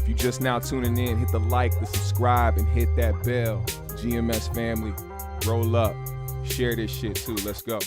If you just now tuning in, hit the like, the subscribe, and hit that bell. GMS family, roll up. Share this shit too. Let's go.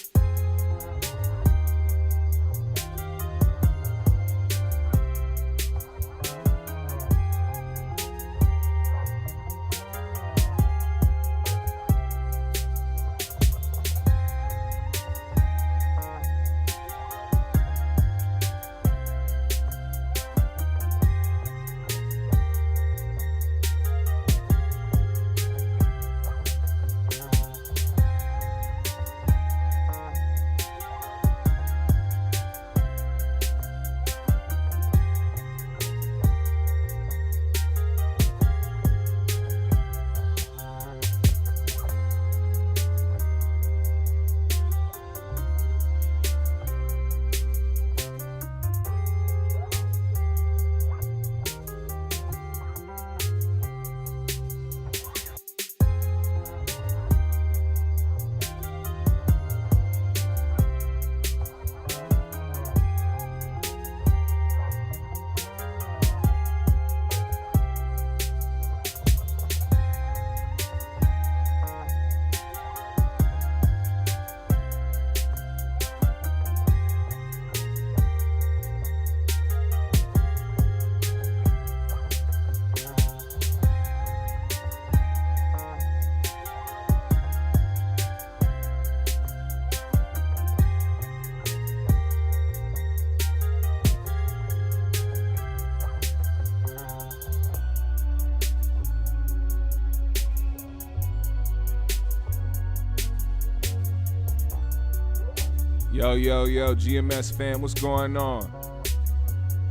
Yo, GMS fam, what's going on?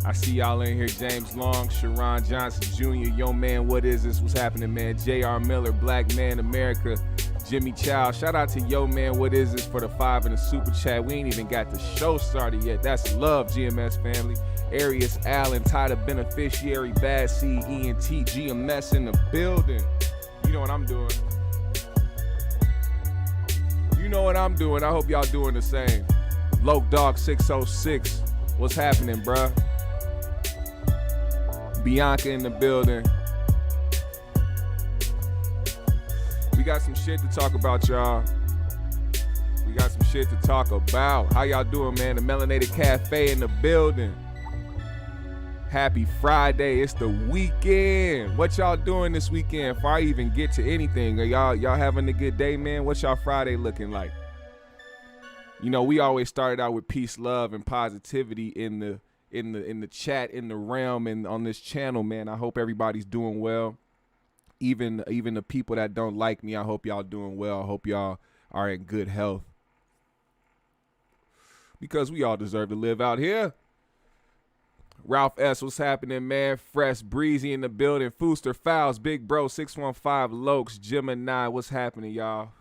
I see y'all in here, James Long, Sharon Johnson Jr., Yo Man, what is this? What's happening, man? J.R. Miller, Black Man America, Jimmy Chow. Shout out to Yo Man, what is this for the 5 in the super chat. We ain't even got the show started yet. That's love, GMS family. Arius Allen, Tyler Beneficiary, Bad C, ENT, GMS in the building. You know what I'm doing. You know what I'm doing. I hope y'all doing the same. Loke Dog 606. What's happening, bruh? Bianca in the building. We got some shit to talk about, y'all. We got some shit to talk about. How y'all doing, man? The Melanated Cafe in the building. Happy Friday. It's the weekend. What y'all doing this weekend before I even get to anything? Are y'all having a good day, man? What's y'all Friday looking like? You know, we always started out with peace, love, and positivity in the chat, in the realm, and on this channel, man. I hope everybody's doing well. Even the people that don't like me, I hope y'all doing well. I hope y'all are in good health. Because we all deserve to live out here. Ralph S., what's happening, man? Fresh Breezy in the building. Fooster Fouls, Big Bro, 615 Lokes, Gemini, what's happening, y'all?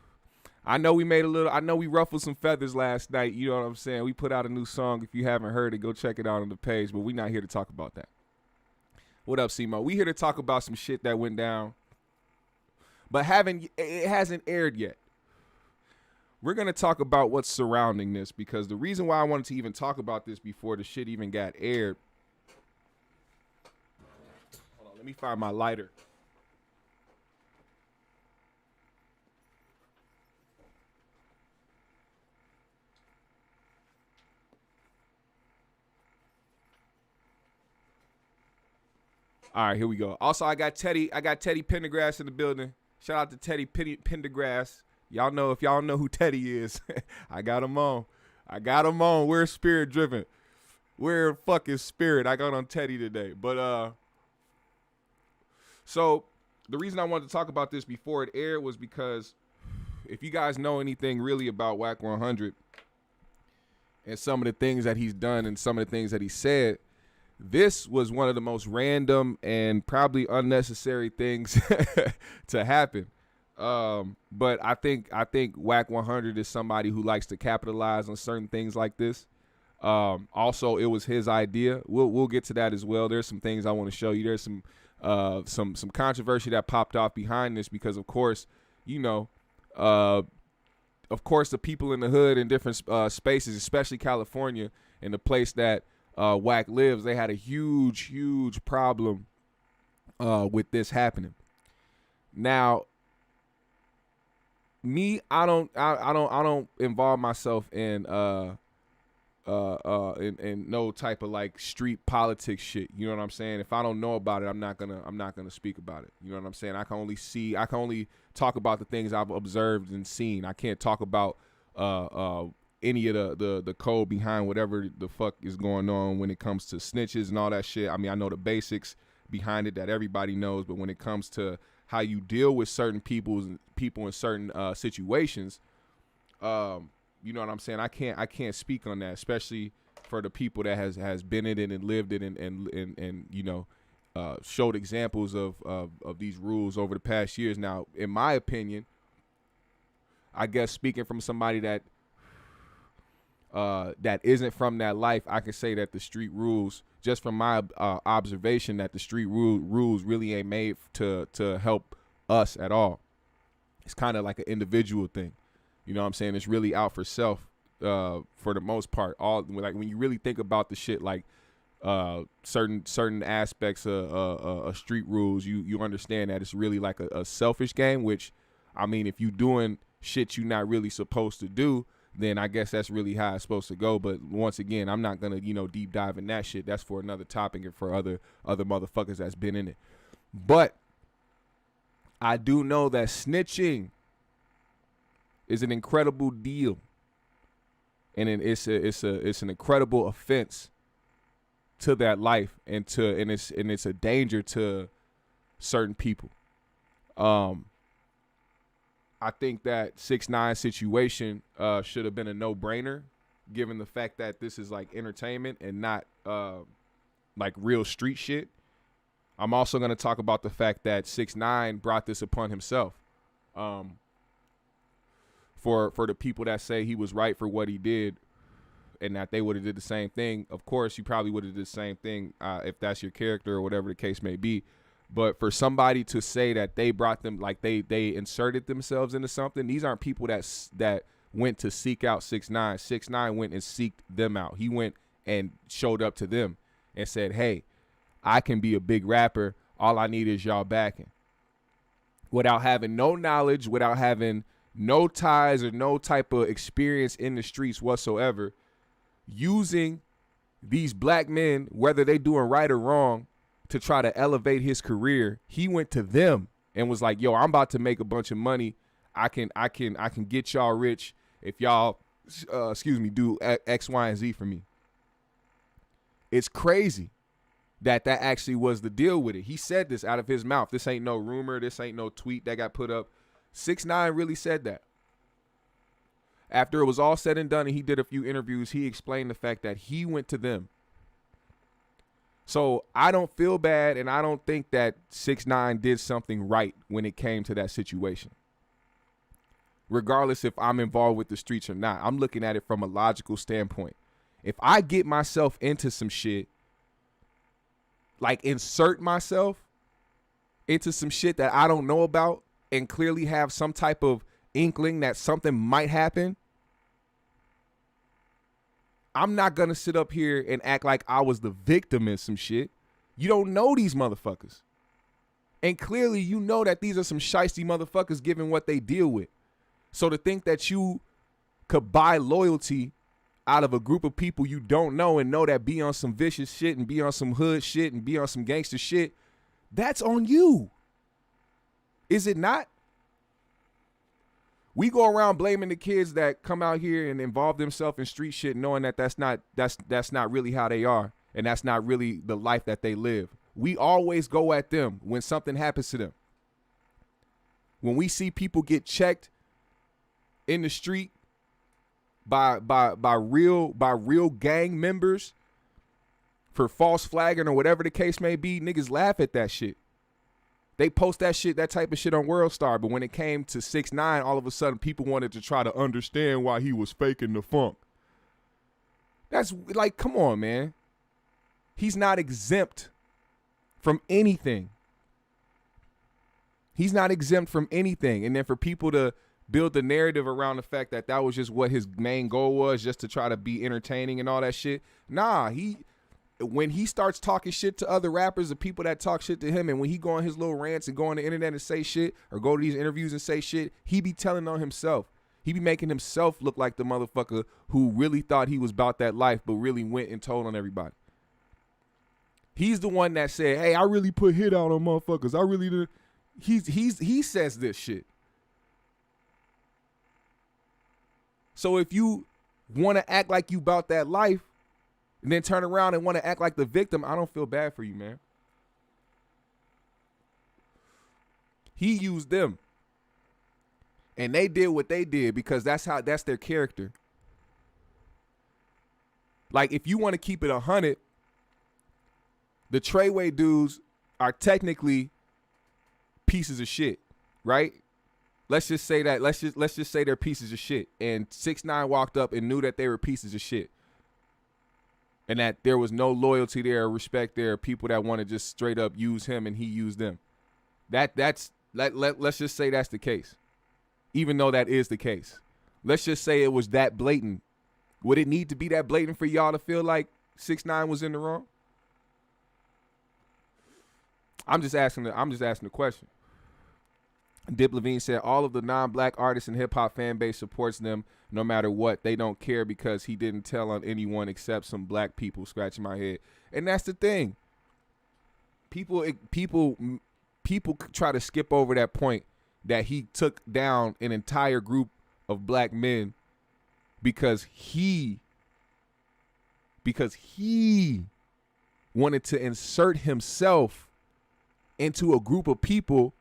I know we ruffled some feathers last night, you know what I'm saying? We put out a new song. If you haven't heard it, go check it out on the page, but we're not here to talk about that. What up, Simo? We here to talk about some shit that went down, but it hasn't aired yet. We're going to talk about what's surrounding this, because the reason why I wanted to even talk about this before the shit even got aired. Hold on, let me find my lighter. All right, here we go. Also, I got Teddy Pendergrass in the building. Shout out to Teddy Pendergrass. Y'all know, if y'all know who Teddy is, I got him on. We're spirit driven. We're fucking spirit. I got on Teddy today. But so the reason I wanted to talk about this before it aired was because if you guys know anything really about Wack 100 and some of the things that he's done and some of the things that he said, this was one of the most random and probably unnecessary things to happen. But I think Wack 100 is somebody who likes to capitalize on certain things like this. Also, it was his idea. We'll get to that as well. There's some things I want to show you. There's some controversy that popped off behind this because, of course, you know, of course, the people in the hood in different spaces, especially California, and the place that Wack lives, they had a huge problem with this happening. Now, me, I don't involve myself in no type of like street politics shit. You know what I'm saying? If I don't know about it, I'm not gonna speak about it. You know what I'm saying? I can only talk about the things I've observed and seen. I can't talk about any of the code behind whatever the fuck is going on when it comes to snitches and all that shit. I mean, I know the basics behind it that everybody knows, but when it comes to how you deal with certain people in certain situations, you know what I'm saying? I can't speak on that, especially for the people that has been in it and lived it and you know, showed examples of these rules over the past years. Now, in my opinion, I guess speaking from somebody that isn't from that life, I can say that the street rules, just from my observation, that the street rules really ain't made to help us at all. It's kind of like an individual thing. You know what I'm saying? It's really out for self for the most part. All like when you really think about the shit, like certain aspects of street rules, you understand that it's really like a selfish game. Which, I mean, if you doing shit you're not really supposed to do, then I guess that's really how it's supposed to go. But once again, I'm not gonna, you know, deep dive in that shit. That's for another topic and for other motherfuckers that's been in it. But I do know that snitching is an incredible deal, and it's an incredible offense to that life, and it's a danger to certain people. I think that 6ix9ine situation should have been a no-brainer, given the fact that this is like entertainment and not like real street shit. I'm also going to talk about the fact that 6ix9ine brought this upon himself. For the people that say he was right for what he did and that they would have did the same thing, of course, you probably would have did the same thing if that's your character or whatever the case may be. But for somebody to say that they brought them, like they inserted themselves into something, these aren't people that went to seek out 6ix9ine. 6ix9ine went and seeked them out. He went and showed up to them and said, hey, I can be a big rapper. All I need is y'all backing. Without having no knowledge, without having no ties or no type of experience in the streets whatsoever, using these black men, whether they doing right or wrong, to try to elevate his career, he went to them and was like, yo, I'm about to make a bunch of money. I can get y'all rich if y'all, do X, Y, and Z for me. It's crazy that actually was the deal with it. He said this out of his mouth. This ain't no rumor. This ain't no tweet that got put up. 6ix9ine really said that. After it was all said and done and he did a few interviews, he explained the fact that he went to them. So I don't feel bad, and I don't think that 6ix9ine did something right when it came to that situation. Regardless if I'm involved with the streets or not, I'm looking at it from a logical standpoint. If I get myself into some shit, like insert myself into some shit that I don't know about and clearly have some type of inkling that something might happen, I'm not going to sit up here and act like I was the victim in some shit. You don't know these motherfuckers. And clearly you know that these are some shiesty motherfuckers given what they deal with. So to think that you could buy loyalty out of a group of people you don't know and know that be on some vicious shit and be on some hood shit and be on some gangster shit, that's on you. Is it not? We go around blaming the kids that come out here and involve themselves in street shit, knowing that that's not really how they are, and that's not really the life that they live. We always go at them when something happens to them. When we see people get checked in the street by real gang members for false flagging or whatever the case may be, niggas laugh at that shit. They post that type of shit on Worldstar, but when it came to 6ix9ine, all of a sudden people wanted to try to understand why he was faking the funk. That's like, come on, man. He's not exempt from anything. He's not exempt from anything. And then for people to build the narrative around the fact that that was just what his main goal was, just to try to be entertaining and all that shit. Nah, when he starts talking shit to other rappers, the people that talk shit to him, and when he go on his little rants and go on the internet and say shit, or go to these interviews and say shit, he be telling on himself. He be making himself look like the motherfucker who really thought he was about that life, but really went and told on everybody. He's the one that said, hey, I really put hit out on motherfuckers. I really did. He says this shit. So if you want to act like you about that life and then turn around and want to act like the victim, I don't feel bad for you, man. He used them. And they did what they did because that's their character. Like, if you want to keep it 100, the Treyway dudes are technically pieces of shit, right? Let's just say that. Let's just say they're pieces of shit. And 6ix9ine walked up and knew that they were pieces of shit, and that there was no loyalty there or respect there. People that want to just straight up use him and he used them. Let's just say that's the case. Even though that is the case, let's just say it was that blatant. Would it need to be that blatant for y'all to feel like 6ix9ine was in the wrong? I'm just asking the question. Dip Levine said all of the non-black artists and hip-hop fan base supports them no matter what. They don't care because he didn't tell on anyone except some black people. Scratching my head. And that's the thing. People try to skip over that point that he took down an entire group of black men because he wanted to insert himself into a group of people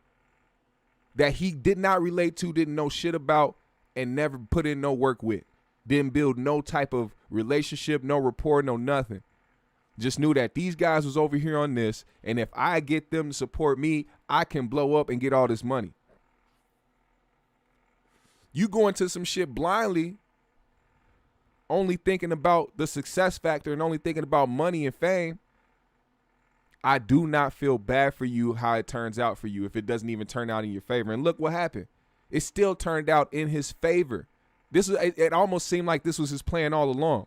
that he did not relate to, didn't know shit about, and never put in no work with. Didn't build no type of relationship, no rapport, no nothing. Just knew that these guys was over here on this, and if I get them to support me, I can blow up and get all this money. You go into some shit blindly, only thinking about the success factor and only thinking about money and fame. I do not feel bad for you how it turns out for you if it doesn't even turn out in your favor. And look what happened. It still turned out in his favor. It almost seemed like this was his plan all along.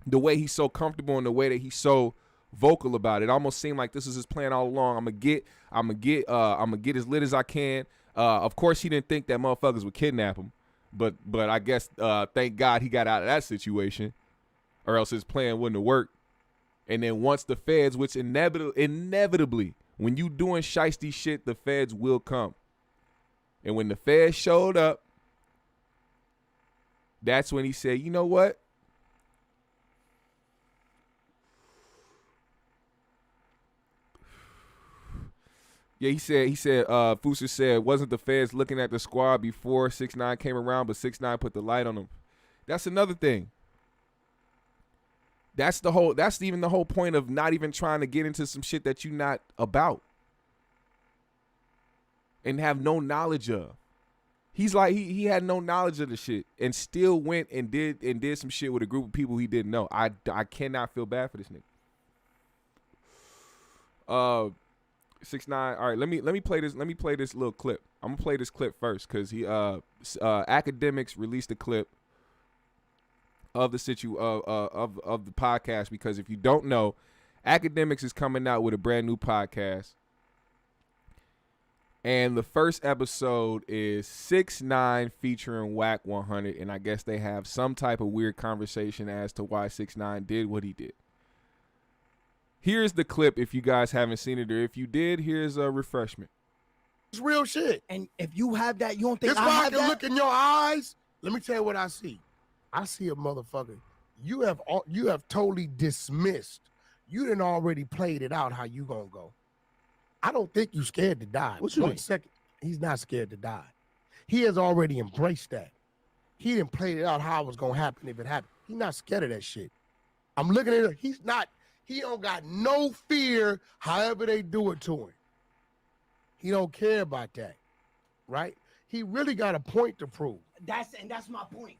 The way he's so comfortable and the way that he's so vocal about it almost seemed like this was his plan all along. I'm gonna get as lit as I can. Of course, he didn't think that motherfuckers would kidnap him, but I guess thank God he got out of that situation, or else his plan wouldn't have worked. And then once the feds, which inevitably, when you doing shiesty shit, the feds will come. And when the feds showed up, that's when he said, you know what? Yeah, he said, Fooster said, wasn't the feds looking at the squad before 6ix9ine came around, but 6ix9ine put the light on them. That's another thing. That's even the whole point of not even trying to get into some shit that you not about and have no knowledge of. He's like, he had no knowledge of the shit and still went and did some shit with a group of people he didn't know. I cannot feel bad for this nigga. 6ix9ine. All right, let me play this. Let me play this little clip. I'm gonna play this clip first because he Akademiks released a clip of the of the podcast, because if you don't know, Akademiks is coming out with a brand new podcast, and the first episode is 6ix9ine featuring Wack 100, and I guess they have some type of weird conversation as to why 6ix9ine did what he did. Here's the clip if you guys haven't seen it, or if you did, here's a refreshment. It's real shit. And if you have that, you don't think this I why have I can that? look in your eyes. Let me tell you what I see. I see a motherfucker. You have totally dismissed. You done already played it out how you gonna go. I don't think you scared to die. What you mean? Second, he's not scared to die. He has already embraced that. He didn't play it out how it was gonna happen if it happened. He's not scared of that shit. I'm looking at it. He's not. He don't got no fear however they do it to him. He don't care about that, right? He really got a point to prove. That's my point.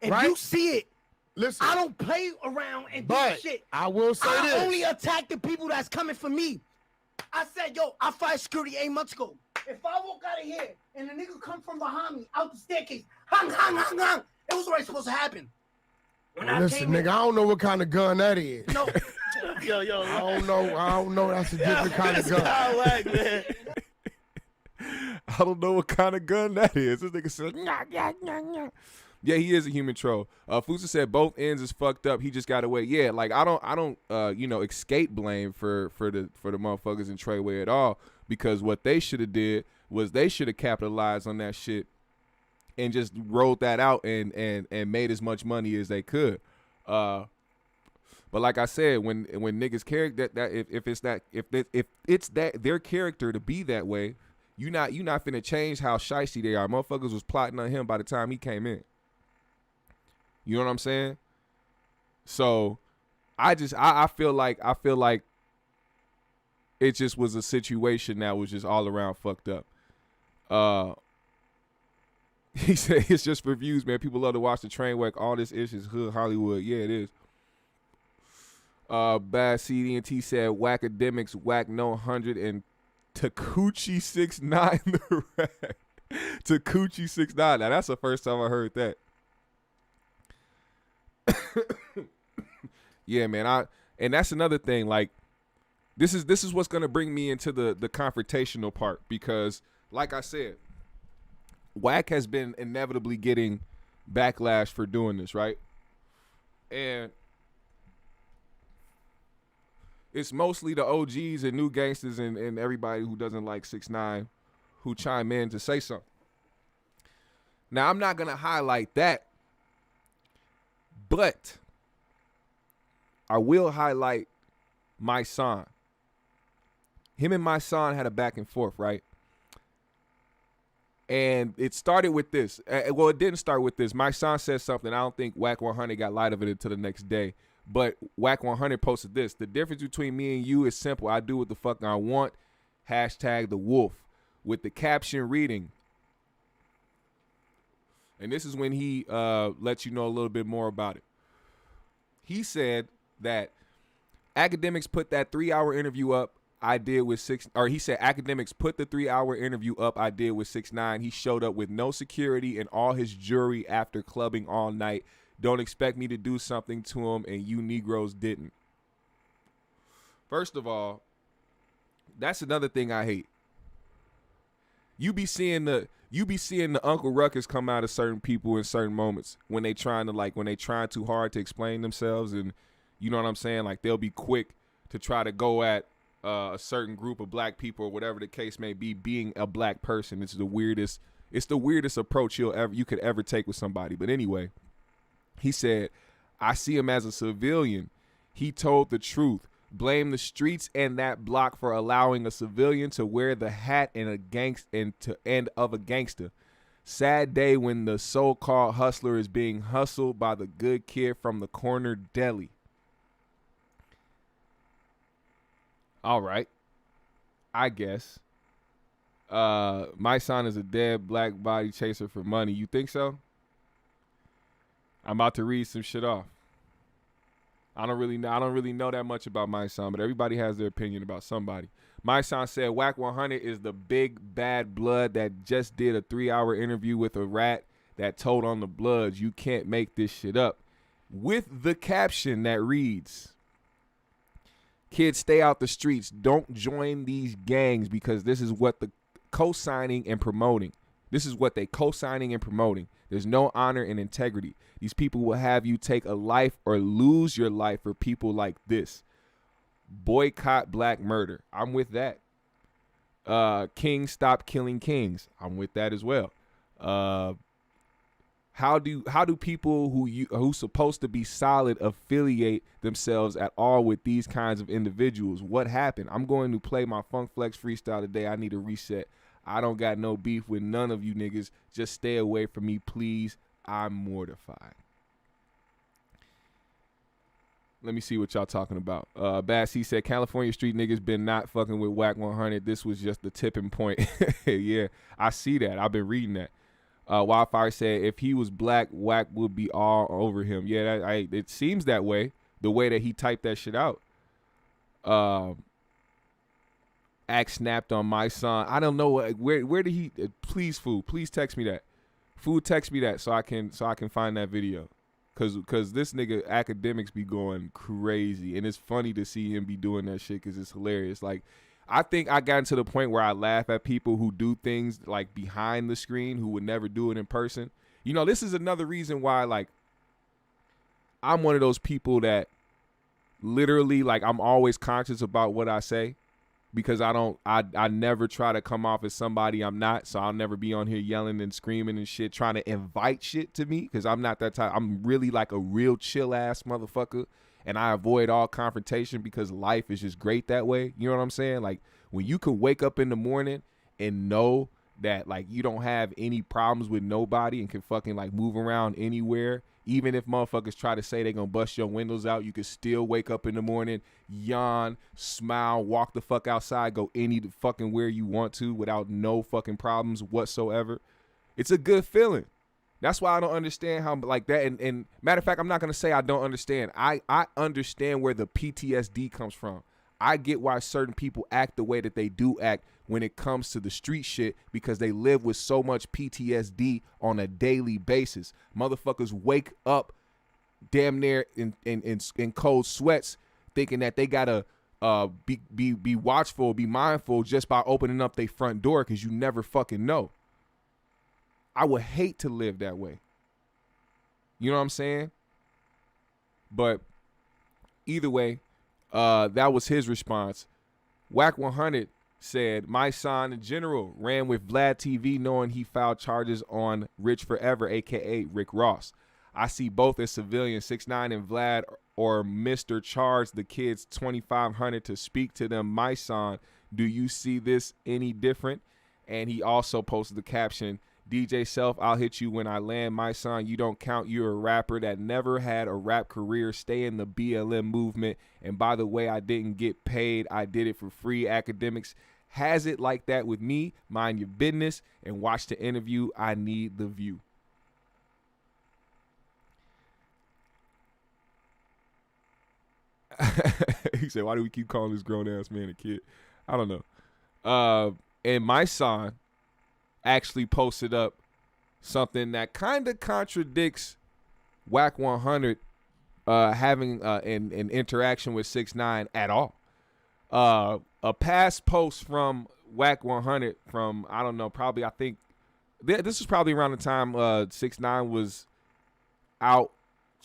If right? you see it, listen. I don't play around and do shit. I will say this. I only attack the people that's coming for me. I said, yo, I fired security 8 months ago. If I walk out of here and the nigga come from behind me out the staircase, hang, it was already supposed to happen. Listen, nigga, I don't know what kind of gun that is. No, Yo, I don't know. That's a different kind of gun. Whack, man. I don't know what kind of gun that is. This nigga said, nah, nah, nah, nah. Yeah, he is a human troll. Fusa said both ends is fucked up. He just got away. Yeah, like I don't escape blame for the motherfuckers in Treyway at all, because what they should have did was they should have capitalized on that shit and just rolled that out and made as much money as they could. But like I said, when niggas character that if it's that their character to be that way, you not finna change how shicey they are. Motherfuckers was plotting on him by the time he came in. You know what I'm saying? So I feel like it just was a situation that was just all around fucked up. He said it's just for views, man. People love to watch the train wreck. All this is hood Hollywood. Yeah, it is. Bad CDNT said Akademiks, Wack No 100 and Takuchi 69 the rat. Takuchi 69. Now that's the first time I heard that. Yeah, man. And that's another thing. Like, this is what's gonna bring me into the confrontational part, because, like I said, Wack has been inevitably getting backlash for doing this, right? And it's mostly the OGs and new gangsters and everybody who doesn't like 6ix9ine who chime in to say something. Now, I'm not gonna highlight that, but I will highlight my son. Him and my son had a back and forth, right? And it started with this. Well, it didn't start with this. My son said something. I don't think Wack 100 got light of it until the next day. But Wack 100 posted this. The difference between me and you is simple. I do what the fuck I want. Hashtag the wolf. With the caption reading. And this is when he lets you know a little bit more about it. He said that Akademiks put that 3-hour interview up I did with he said Akademiks put the 3-hour interview up I did with 6ix9ine. He showed up with no security and all his jury after clubbing all night. Don't expect me to do something to him, and you Negroes didn't. First of all, that's another thing I hate. You be seeing the Uncle Ruckus come out of certain people in certain moments when they trying too hard to explain themselves, and you know what I'm saying? Like, they'll be quick to try to go at a certain group of black people or whatever the case may be, being a black person. It's the weirdest approach you could ever take with somebody. But anyway, he said, I see him as a civilian. He told the truth. Blame the streets and that block for allowing a civilian to wear the hat of a gangster. Sad day when the so-called hustler is being hustled by the good kid from the corner deli. All right, I guess. My son is a dead black body chaser for money. You think so? I'm about to read some shit off. I don't really know that much about my son, but everybody has their opinion about somebody. My son said Wack 100 is the big bad blood that just did a 3-hour interview with a rat that told on the Bloods. You can't make this shit up. With the caption that reads, kids, stay out the streets. Don't join these gangs, because this is what the co-signing and promoting. This is what they co-signing and promoting. There's no honor and integrity. These people will have you take a life or lose your life for people like this. Boycott black murder. I'm with that. Kings stop killing kings. I'm with that as well. How do people who's supposed to be solid affiliate themselves at all with these kinds of individuals? What happened? I'm going to play my Funk Flex freestyle today. I need a reset. I don't got no beef with none of you niggas. Just stay away from me, please. I'm mortified. Let me see what y'all talking about. Bass, he said, California street niggas been not fucking with Wack 100. This was just the tipping point. Yeah, I see that. I've been reading that. Wildfire said, if he was black, Wack would be all over him. Yeah, it seems that way, the way that he typed that shit out. Axe snapped on my son. I don't know where did he? Please, Food, please text me that. Food, text me that so I can find that video, Cause this nigga Akademiks be going crazy, and it's funny to see him be doing that shit because it's hilarious. Like, I think I got to the point where I laugh at people who do things like behind the screen who would never do it in person. You know, this is another reason why, like, I'm one of those people that literally, like, I'm always conscious about what I say. Because I never try to come off as somebody I'm not, so I'll never be on here yelling and screaming and shit, trying to invite shit to me, because I'm not that type. I'm really like a real chill ass motherfucker, and I avoid all confrontation because life is just great that way. You know what I'm saying? Like, when you can wake up in the morning and know that, like, you don't have any problems with nobody and can fucking, like, move around anywhere. Even if motherfuckers try to say they gonna bust your windows out, you can still wake up in the morning, yawn, smile, walk the fuck outside, go any fucking where you want to without no fucking problems whatsoever. It's a good feeling. That's why I don't understand how, like, that. And matter of fact, I'm not gonna say I don't understand. I understand where the PTSD comes from. I get why certain people act the way that they do act when it comes to the street shit, because they live with so much PTSD on a daily basis. Motherfuckers wake up damn near in cold sweats thinking that they gotta be watchful, be mindful just by opening up their front door, because you never fucking know. I would hate to live that way. You know what I'm saying? But either way, that was his response. Wack 100 said, my son in general ran with Vlad TV knowing he filed charges on Rich Forever, a.k.a. Rick Ross. I see both as civilians, 6ix9ine and Vlad, or Mr. Charge the kids $2,500 to speak to them. My son, do you see this any different? And he also posted the caption, DJ Self, I'll hit you when I land. My son, you don't count. You're a rapper that never had a rap career. Stay in the BLM movement. And by the way, I didn't get paid. I did it for free. Akademiks has it like that with me. Mind your business and watch the interview. I need the view. He said, why do we keep calling this grown-ass man a kid? I don't know. And my son actually posted up something that kind of contradicts Wack 100 having an interaction with 6ix9ine at all. A past post from Wack 100 from, I don't know, probably, I think this was probably around the time 6ix9ine was out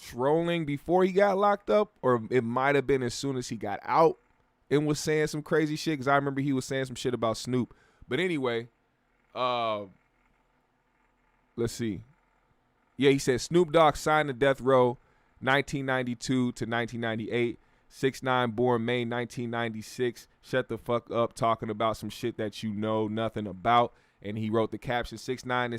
trolling before he got locked up, or it might have been as soon as he got out and was saying some crazy shit, because I remember he was saying some shit about Snoop. But anyway, let's see. Yeah, he said Snoop Dogg signed to death row 1992 to 1998. 6ix9ine born May 1996. Shut the fuck up talking about some shit that you know nothing about. And he wrote the caption, 6ix9ine,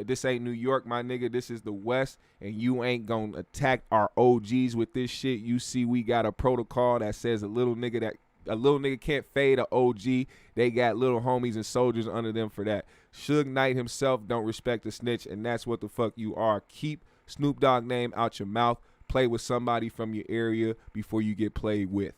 this ain't New York, my nigga. This is the West, and you ain't gonna attack our OGs with this shit. You see, we got a protocol that says a little nigga can't fade a OG. They got little homies and soldiers under them for that. Suge Knight himself don't respect a snitch, and that's what the fuck you are. Keep Snoop Dogg name out your mouth. Play with somebody from your area before you get played with.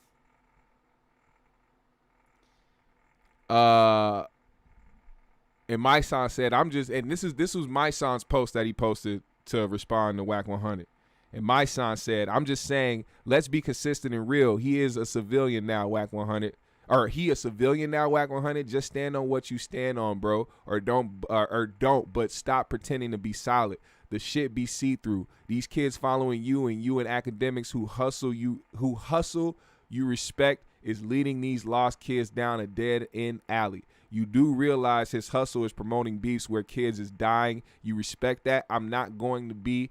And my son said, this was my son's post that he posted to respond to Wack 100. And my son said, I'm just saying, let's be consistent and real. He is a civilian now, Wack 100. Or he a civilian now, Wack 100. Just stand on what you stand on, bro. Or don't, but stop pretending to be solid. The shit be see-through. These kids following you and Akademiks who hustle you respect is leading these lost kids down a dead-end alley. You do realize his hustle is promoting beefs where kids is dying. You respect that. I'm not going to be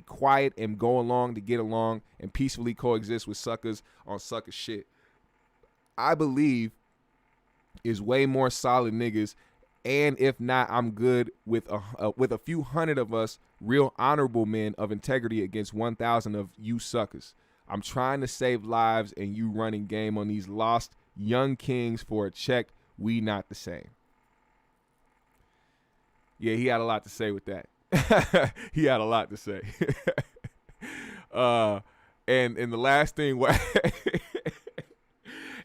quiet and go along to get along and peacefully coexist with suckers on sucker shit. I believe is way more solid niggas, and if not, I'm good with a few hundred of us real honorable men of integrity against 1,000 of you suckers. I'm trying to save lives, and you running game on these lost young kings for a check. We not the same. Yeah, he had a lot to say with that. He had a lot to say. And the last thing,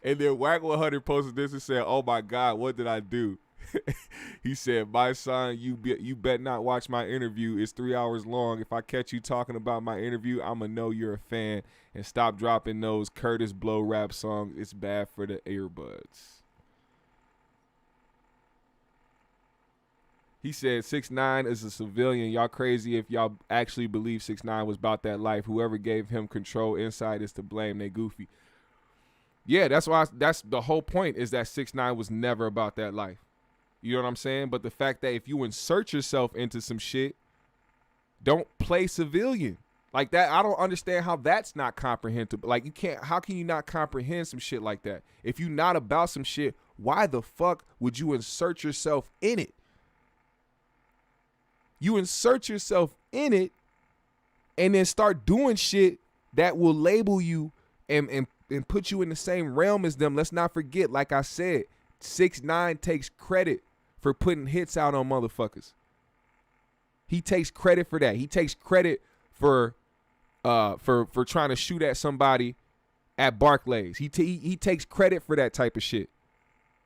and then Wack 100 posted this and said, oh my God, what did I do? He said, "My son, you bet not watch my interview. It's 3 hours long. If I catch you talking about my interview, I'ma know you're a fan. And stop dropping those Curtis Blow rap songs. It's bad for the earbuds." He said 6ix9ine is a civilian. Y'all crazy if y'all actually believe 6ix9ine was about that life. Whoever gave him control inside is to blame. They goofy. Yeah, that's why. That's the whole point, is that 6ix9ine was never about that life. You know what I'm saying? But the fact that if you insert yourself into some shit, don't play civilian. Like that, I don't understand how that's not comprehensible. Like, you can't, how can you not comprehend some shit like that? If you're not about some shit, why the fuck would you insert yourself in it? You insert yourself in it and then start doing shit that will label you and put you in the same realm as them. Let's not forget, like I said, 6ix9ine takes credit for putting hits out on motherfuckers. He takes credit for that. He takes credit for trying to shoot at somebody at Barclays. He takes credit for that type of shit.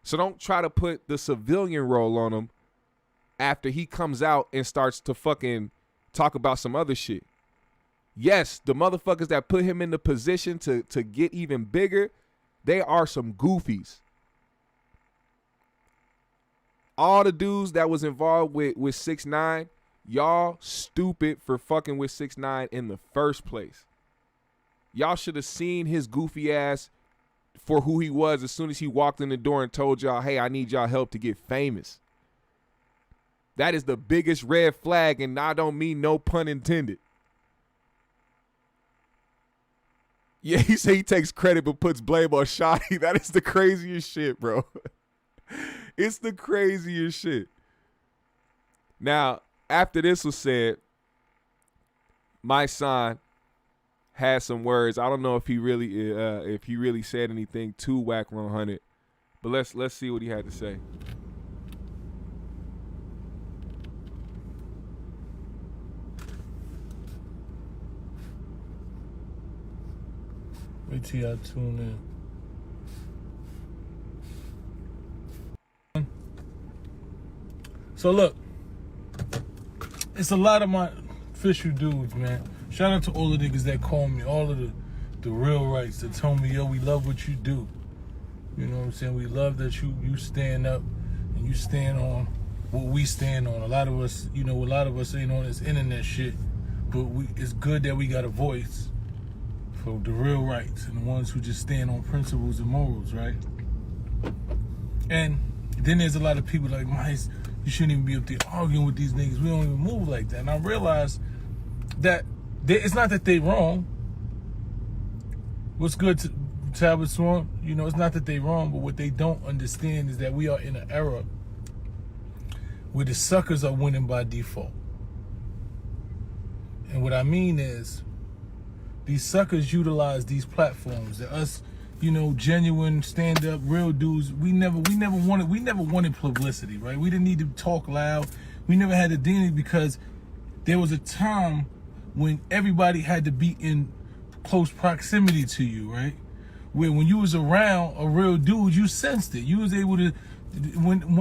So don't try to put the civilian role on him after he comes out and starts to fucking talk about some other shit. Yes, the motherfuckers that put him in the position to get even bigger, they are some goofies. All the dudes that was involved with 6ix9ine, y'all stupid for fucking with 6ix9ine in the first place. Y'all should have seen his goofy ass for who he was as soon as he walked in the door and told y'all, "Hey, I need y'all help to get famous." That is the biggest red flag, and I don't mean no pun intended. Yeah, he say he takes credit but puts blame on Shotty. That is the craziest shit, bro. It's the craziest shit. Now, after this was said, my son had some words. I don't know if he really said anything to Wack 100, but let's see what he had to say. Wait till y'all tune in. So look, it's a lot of my official dudes, man. Shout out to all the niggas that call me, all of the real rights that told me, yo, we love what you do. You know what I'm saying? We love that you stand up and you stand on what we stand on. A lot of us ain't on this internet shit, but it's good that we got a voice for the real rights and the ones who just stand on principles and morals, right? And then there's a lot of people like, Mice, you shouldn't even be up there arguing with these niggas. We don't even move like that. And I realize that it's not that they wrong. What's good to Talbot Swan? You know, it's not that they wrong, but what they don't understand is that we are in an era where the suckers are winning by default. And what I mean is, these suckers utilize these platforms. That us, you know, genuine stand-up, real dudes. We never wanted publicity, right? We didn't need to talk loud. We never had the dignity because there was a time when everybody had to be in close proximity to you, right? Where when you was around a real dude, you sensed it. You was able to,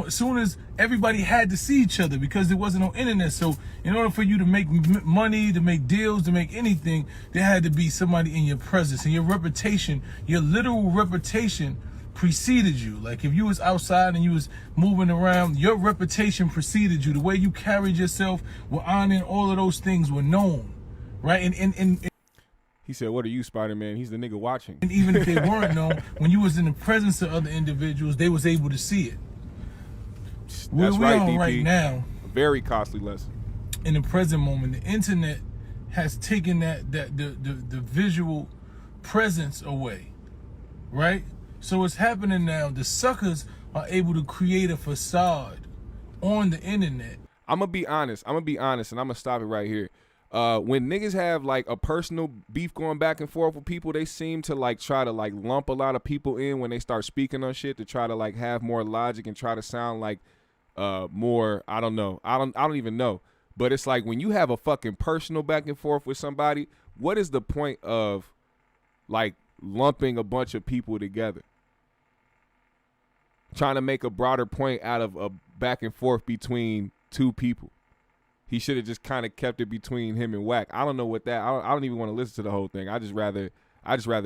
as soon as everybody had to see each other because there wasn't no internet. So in order for you to make money, to make deals, to make anything, there had to be somebody in your presence. And your reputation, your literal reputation preceded you. Like if you was outside and you was moving around, your reputation preceded you. The way you carried yourself, were honoring, all of those things were known, right? And He said, "What are you, Spider-Man?" He's the nigga watching. And even if they weren't known, when you was in the presence of other individuals, they was able to see it. That's right, DP. Right now, a very costly lesson. In the present moment, the internet has taken the visual presence away, right? So what's happening now, the suckers are able to create a facade on the internet. I'm gonna be honest, and I'm gonna stop it right here. When niggas have like a personal beef going back and forth with people, they seem to like try to like lump a lot of people in when they start speaking on shit to try to like have more logic and try to sound like more, I don't know. I don't even know. But it's like when you have a fucking personal back and forth with somebody, what is the point of like lumping a bunch of people together? Trying to make a broader point out of back and forth between two people. He should have just kind of kept it between him and Wack. I don't know what that. I don't even want to listen to the whole thing. I just rather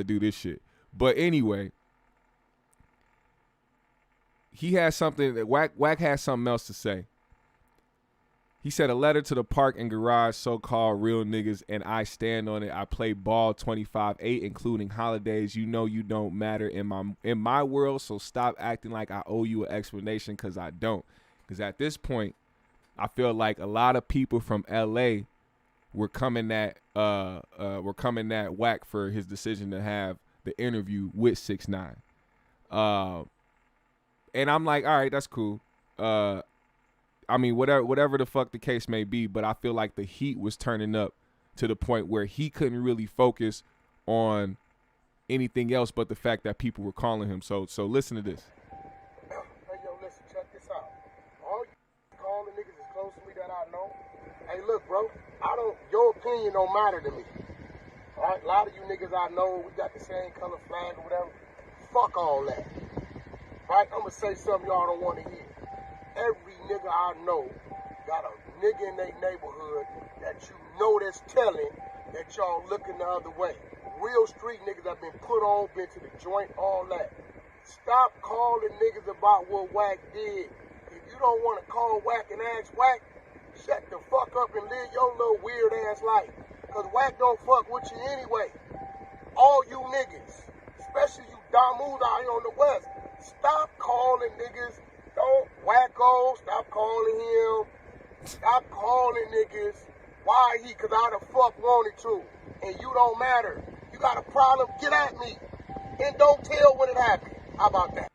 do this shit. But anyway, he has something that Wack has something else to say. He said, a letter to the park and garage, so-called real niggas, and I stand on it. I play ball 25-8, including holidays. You know you don't matter in my world, so stop acting like I owe you an explanation, because I don't. Because at this point, I feel like a lot of people from L.A. were coming at Wack for his decision to have the interview with 6ix9ine. And I'm like, all right, that's cool. I mean, whatever the fuck the case may be, but I feel like the heat was turning up to the point where he couldn't really focus on anything else but the fact that people were calling him. So listen to this. Hey, yo, listen, check this out. All you calling niggas as close to me that I know. Hey, look, bro, your opinion don't matter to me. All right, a lot of you niggas I know, we got the same color flag or whatever. Fuck all that. Right? I'm gonna say something y'all don't want to hear. Every nigga I know got a nigga in their neighborhood that you know that's telling that y'all looking the other way. Real street niggas have been put on, been to the joint, all that. Stop calling niggas about what Wack did. If you don't want to call Wack and ask Wack, shut the fuck up and live your little weird ass life. Cause Wack don't fuck with you anyway. All you niggas, especially you Damus out here on the west, stop calling niggas. Don't Wacko, stop calling him. Stop calling niggas. Why he? Because I the fuck wanted to. And you don't matter. You got a problem, get at me. And don't tell when it happened. How about that?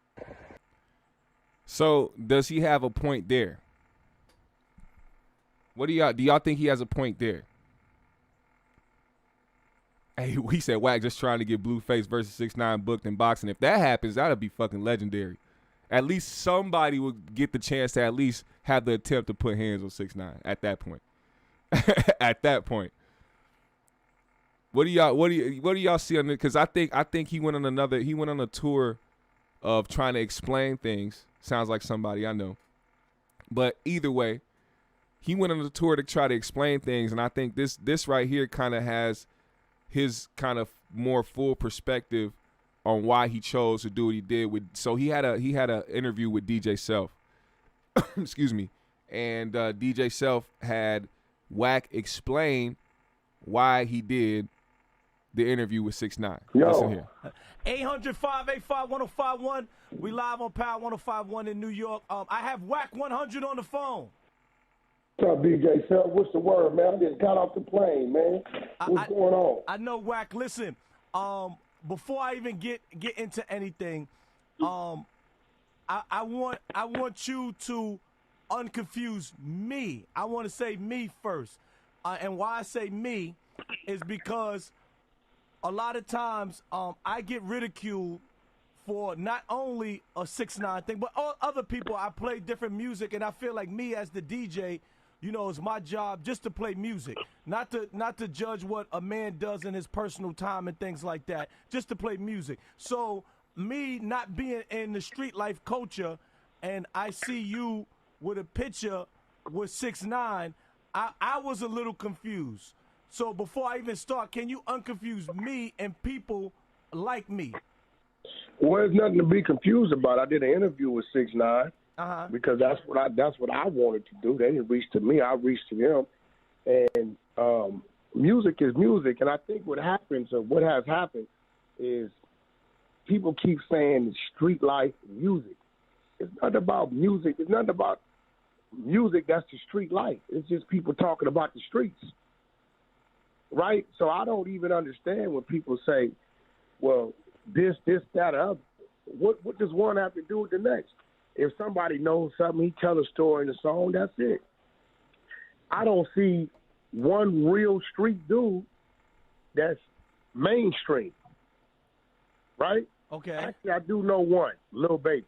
So does he have a point there? What do y'all think he has a point there? Hey, he said Wack just trying to get Blueface versus 6ix9ine booked in boxing. If that happens, that'll be fucking legendary. At least somebody would get the chance to at least have the attempt to put hands on 6ix9ine at that point. At that point. What do y'all see on it? Because I think he went on a tour of trying to explain things. Sounds like somebody I know. But either way, he went on a tour to try to explain things, and I think this right here kind of has his kind of more full perspective on why he chose to do what he did. So he had a interview with DJ Self, excuse me, and DJ Self had Wack explain why he did the interview with 6ix9ine. Listen here. 800-585-1051. We live on Power 105.1 in New York. I have Wack 100 on the phone. What's up, DJ Self? What's the word, man? I just got off the plane, man. What's going on? I know, Wack. Listen, before I even get into anything, I want you to unconfuse me. I want to say me first. And why I say me is because a lot of times I get ridiculed for not only a 6ix9ine thing, but all other people. I play different music, and I feel like me as the DJ, you know, it's my job just to play music, not to judge what a man does in his personal time and things like that, just to play music. So me not being in the street life culture, and I see you with a picture with 6ix9ine, I was a little confused. So before I even start, can you unconfuse me and people like me? Well, there's nothing to be confused about. I did an interview with 6ix9ine. Because that's what I wanted to do. They didn't reach to me. I reached to them. And music is music. And I think what happens, or what has happened, is people keep saying street life music. It's not about music. It's not about music that's the street life. It's just people talking about the streets. Right? So I don't even understand when people say, well, this, that, or other. What does one have to do with the next? If somebody knows something, he tell a story in the song, that's it. I don't see one real street dude that's mainstream, right? Okay. Actually, I do know one, Lil Baby,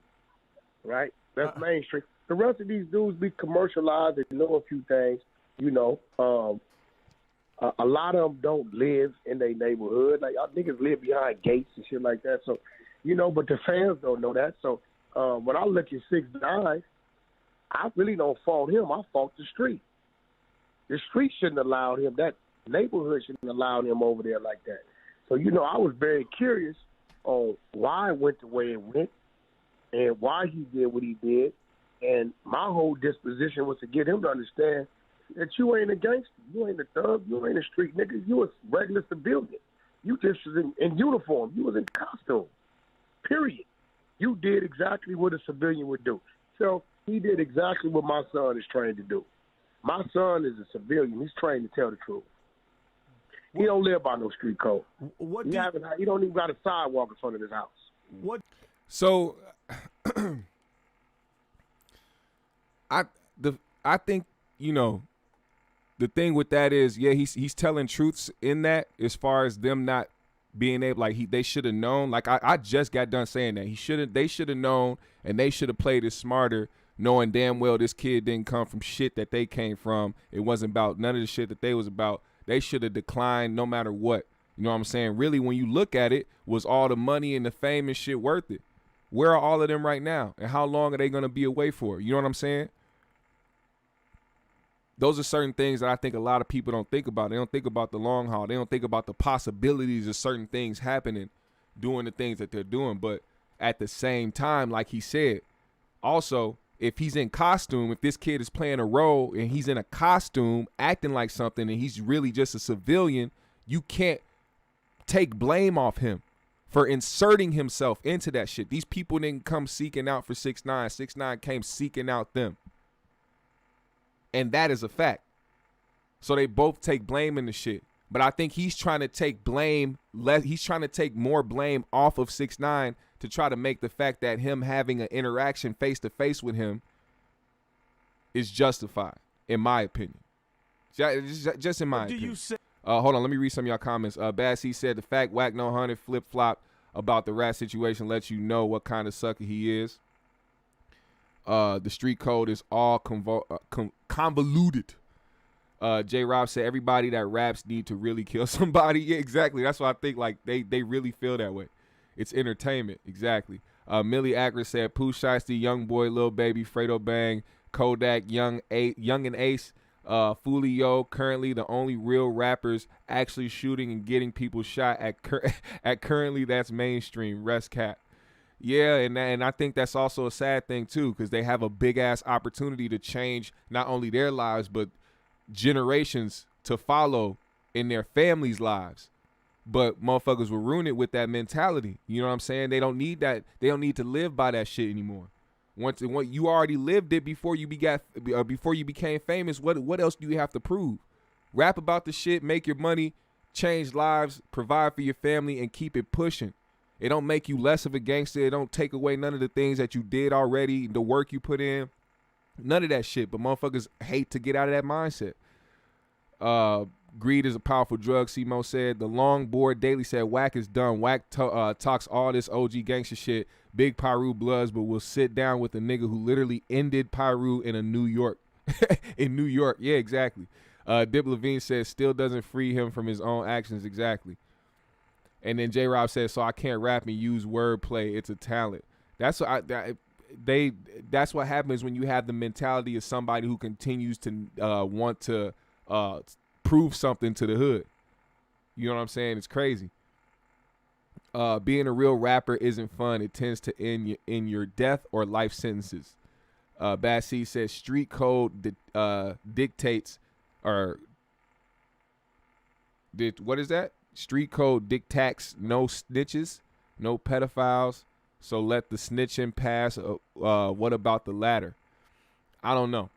right? That's mainstream. The rest of these dudes be commercialized. They know a few things, you know. A lot of them don't live in their neighborhood. Like, y'all niggas live behind gates and shit like that. So, you know, but the fans don't know that. So, when I look at 6ix9ine, I really don't fault him. I fault the street. The street shouldn't have allowed him. That neighborhood shouldn't have allowed him over there like that. So, I was very curious on why it went the way it went and why he did what he did. And my whole disposition was to get him to understand that you ain't a gangster. You ain't a thug. You ain't a street nigga. You a regular civilian. You just was in uniform. You was in costume. Period. You did exactly what a civilian would do. So he did exactly what my son is trained to do. My son is a civilian. He's trained to tell the truth. He don't live by no street code. He don't even got a sidewalk in front of his house. What? So, I think the thing with that is, yeah, he's telling truths in that as far as them not being able, like they should have known. Like I just got done saying that they should have known, and they should have played it smarter, knowing damn well this kid didn't come from shit that they came from. It wasn't about none of the shit that they was about. They should have declined no matter what. You know what I'm saying? Really, when you look at it, was all the money and the fame and shit worth it? Where are all of them right now? And how long are they going to be away for? You know what I'm saying? Those are certain things that I think a lot of people don't think about. They don't think about the long haul. They don't think about the possibilities of certain things happening, doing the things that they're doing. But at the same time, like he said, also, if he's in costume, if this kid is playing a role and he's in a costume acting like something and he's really just a civilian, you can't take blame off him for inserting himself into that shit. These people didn't come seeking out for 6ix9ine. 6ix9ine came seeking out them. And that is a fact. So they both take blame in the shit. But I think he's trying to take blame, he's trying to take more blame off of 6ix9ine to try to make the fact that him having an interaction face-to-face with him is justified, in my opinion. Just in my opinion. Hold on, let me read some of y'all comments. Bad C said, the fact Wack No 100 flip-flop about the Rat situation lets you know what kind of sucker he is. The street code is all convoluted. J-Rob said, everybody that raps need to really kill somebody. Yeah, exactly. That's why I think like they really feel that way. It's entertainment. Exactly. Millie Acker said, Pooh Shiesty, Young Boy, Lil Baby, Fredo Bang, Kodak, Young and Ace, Foolio, currently the only real rappers actually shooting and getting people shot at currently that's mainstream. Rest Cap. Yeah, and I think that's also a sad thing too, because they have a big ass opportunity to change not only their lives but generations to follow in their families' lives. But motherfuckers will ruin it with that mentality. You know what I'm saying? They don't need that. They don't need to live by that shit anymore. Once you already lived it before you became famous, what else do you have to prove? Rap about the shit, make your money, change lives, provide for your family, and keep it pushing. It don't make you less of a gangster. It don't take away none of the things that you did already, the work you put in, none of that shit. But motherfuckers hate to get out of that mindset. Greed is a powerful drug, Simo said. The Longboard Daily said, Wack is done. Wack talks all this OG gangster shit. Big Pyru Bloods, but will sit down with a nigga who literally ended Pyru in New York. In New York. Yeah, exactly. Dip Levine says, still doesn't free him from his own actions. Exactly. And then J-Rob says, so I can't rap and use wordplay. It's a talent. That's what that's what happens when you have the mentality of somebody who continues to want to prove something to the hood. You know what I'm saying? It's crazy. Being a real rapper isn't fun. It tends to end in your death or life sentences. Bad C says street code dictates or what is that? Street code dictates no snitches, no pedophiles. So let the snitching pass. What about the latter? I don't know.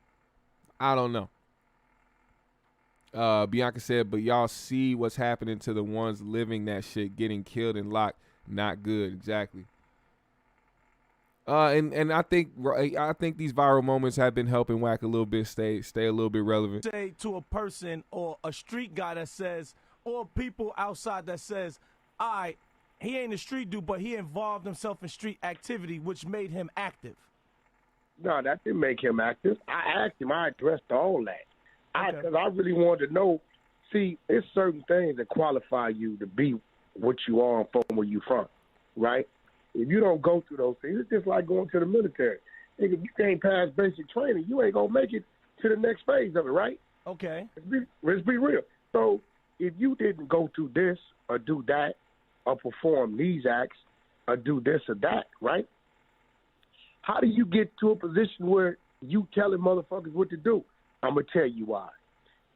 Bianca said, but y'all see what's happening to the ones living that shit, getting killed and locked. Not good. Exactly. And I think these viral moments have been helping Wack a little bit stay a little bit relevant. Say to a person or a street guy that says, or people outside that says, all right, he ain't a street dude, but he involved himself in street activity, which made him active. No, that didn't make him active. I asked him. I addressed all that. Because I really wanted to know, see, there's certain things that qualify you to be what you are and from where you from, right? If you don't go through those things, it's just like going to the military. Nigga, if you can't pass basic training, you ain't gonna make it to the next phase of it, right? Okay. Let's be real. So if you didn't go through this or do that or perform these acts or do this or that, right? How do you get to a position where you telling motherfuckers what to do? I'm going to tell you why.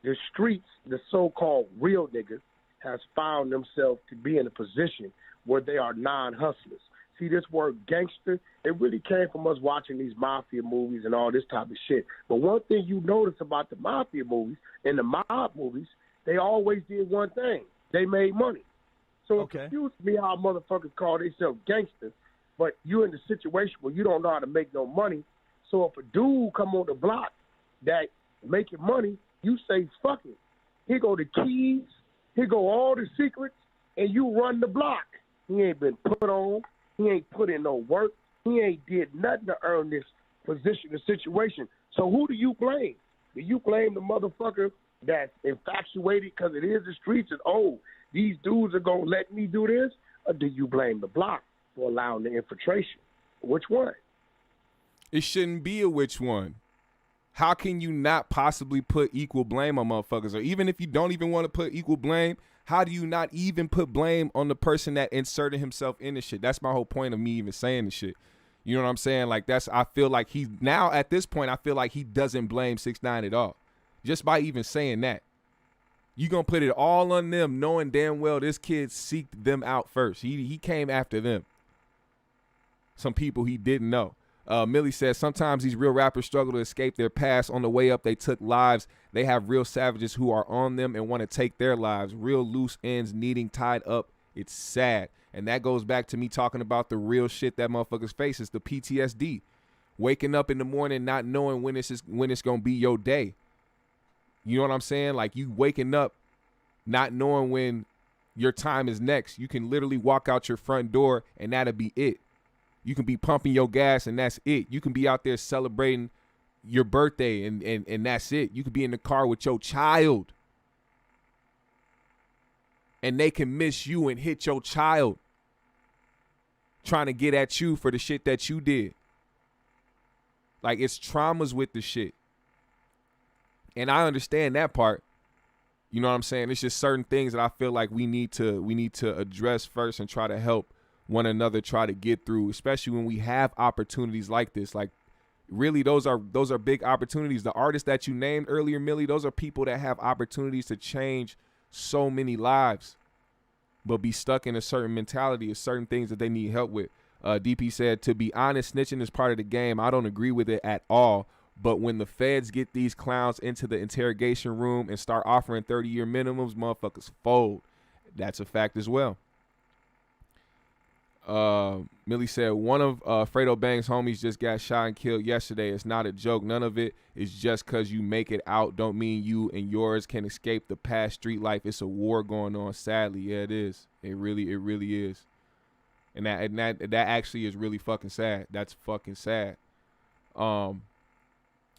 The streets, the so-called real niggas, has found themselves to be in a position where they are non-hustlers. See, this word gangster, it really came from us watching these mafia movies and all this type of shit. But one thing you notice about the mafia movies and the mob movies, they always did one thing. They made money. So it confused me how motherfuckers call themselves gangsters, but you're in a situation where you don't know how to make no money. So if a dude come on the block that making money, you say, fuck it. Here go the keys, here go all the secrets, and you run the block. He ain't been put on. He ain't put in no work. He ain't did nothing to earn this position or situation. So who do you blame? Do you blame the motherfucker that's infatuated because it is the streets and, oh, these dudes are going to let me do this? Or do you blame the block for allowing the infiltration? Which one? It shouldn't be a which one. How can you not possibly put equal blame on motherfuckers? Or even if you don't even want to put equal blame, how do you not even put blame on the person that inserted himself in the shit? That's my whole point of me even saying the shit. You know what I'm saying? Like, I feel like he, now at this point, I feel like he doesn't blame 6ix9ine at all. Just by even saying that. You gonna put it all on them, knowing damn well this kid seeked them out first. He came after them. Some people he didn't know. Millie says, sometimes these real rappers struggle to escape their past. On the way up, they took lives. They have real savages who are on them and want to take their lives. Real loose ends needing tied up. It's sad. And that goes back to me talking about the real shit that motherfuckers face. It's the PTSD. Waking up in the morning not knowing when it's going to be your day. You know what I'm saying? Like, you waking up not knowing when your time is next. You can literally walk out your front door and that'll be it. You can be pumping your gas and that's it. You can be out there celebrating your birthday and that's it. You could be in the car with your child and they can miss you and hit your child trying to get at you for the shit that you did. Like, it's traumas with the shit. And I understand that part. You know what I'm saying? It's just certain things that I feel like we need to address first and try to help one another try to get through, especially when we have opportunities like this. Like, really, those are big opportunities. The artists that you named earlier, Millie, those are people that have opportunities to change so many lives, but be stuck in a certain mentality of certain things that they need help with. DP said, to be honest, snitching is part of the game. I don't agree with it at all. But when the feds get these clowns into the interrogation room and start offering 30-year minimums, motherfuckers fold. That's a fact as well. Millie said, one of Fredo Bang's homies just got shot and killed yesterday. It's not a joke. None of it is just because you make it out don't mean you and yours can escape the past street life. It's a war going on, sadly. Yeah, it is. It really is. And that actually is really fucking sad. That's fucking sad.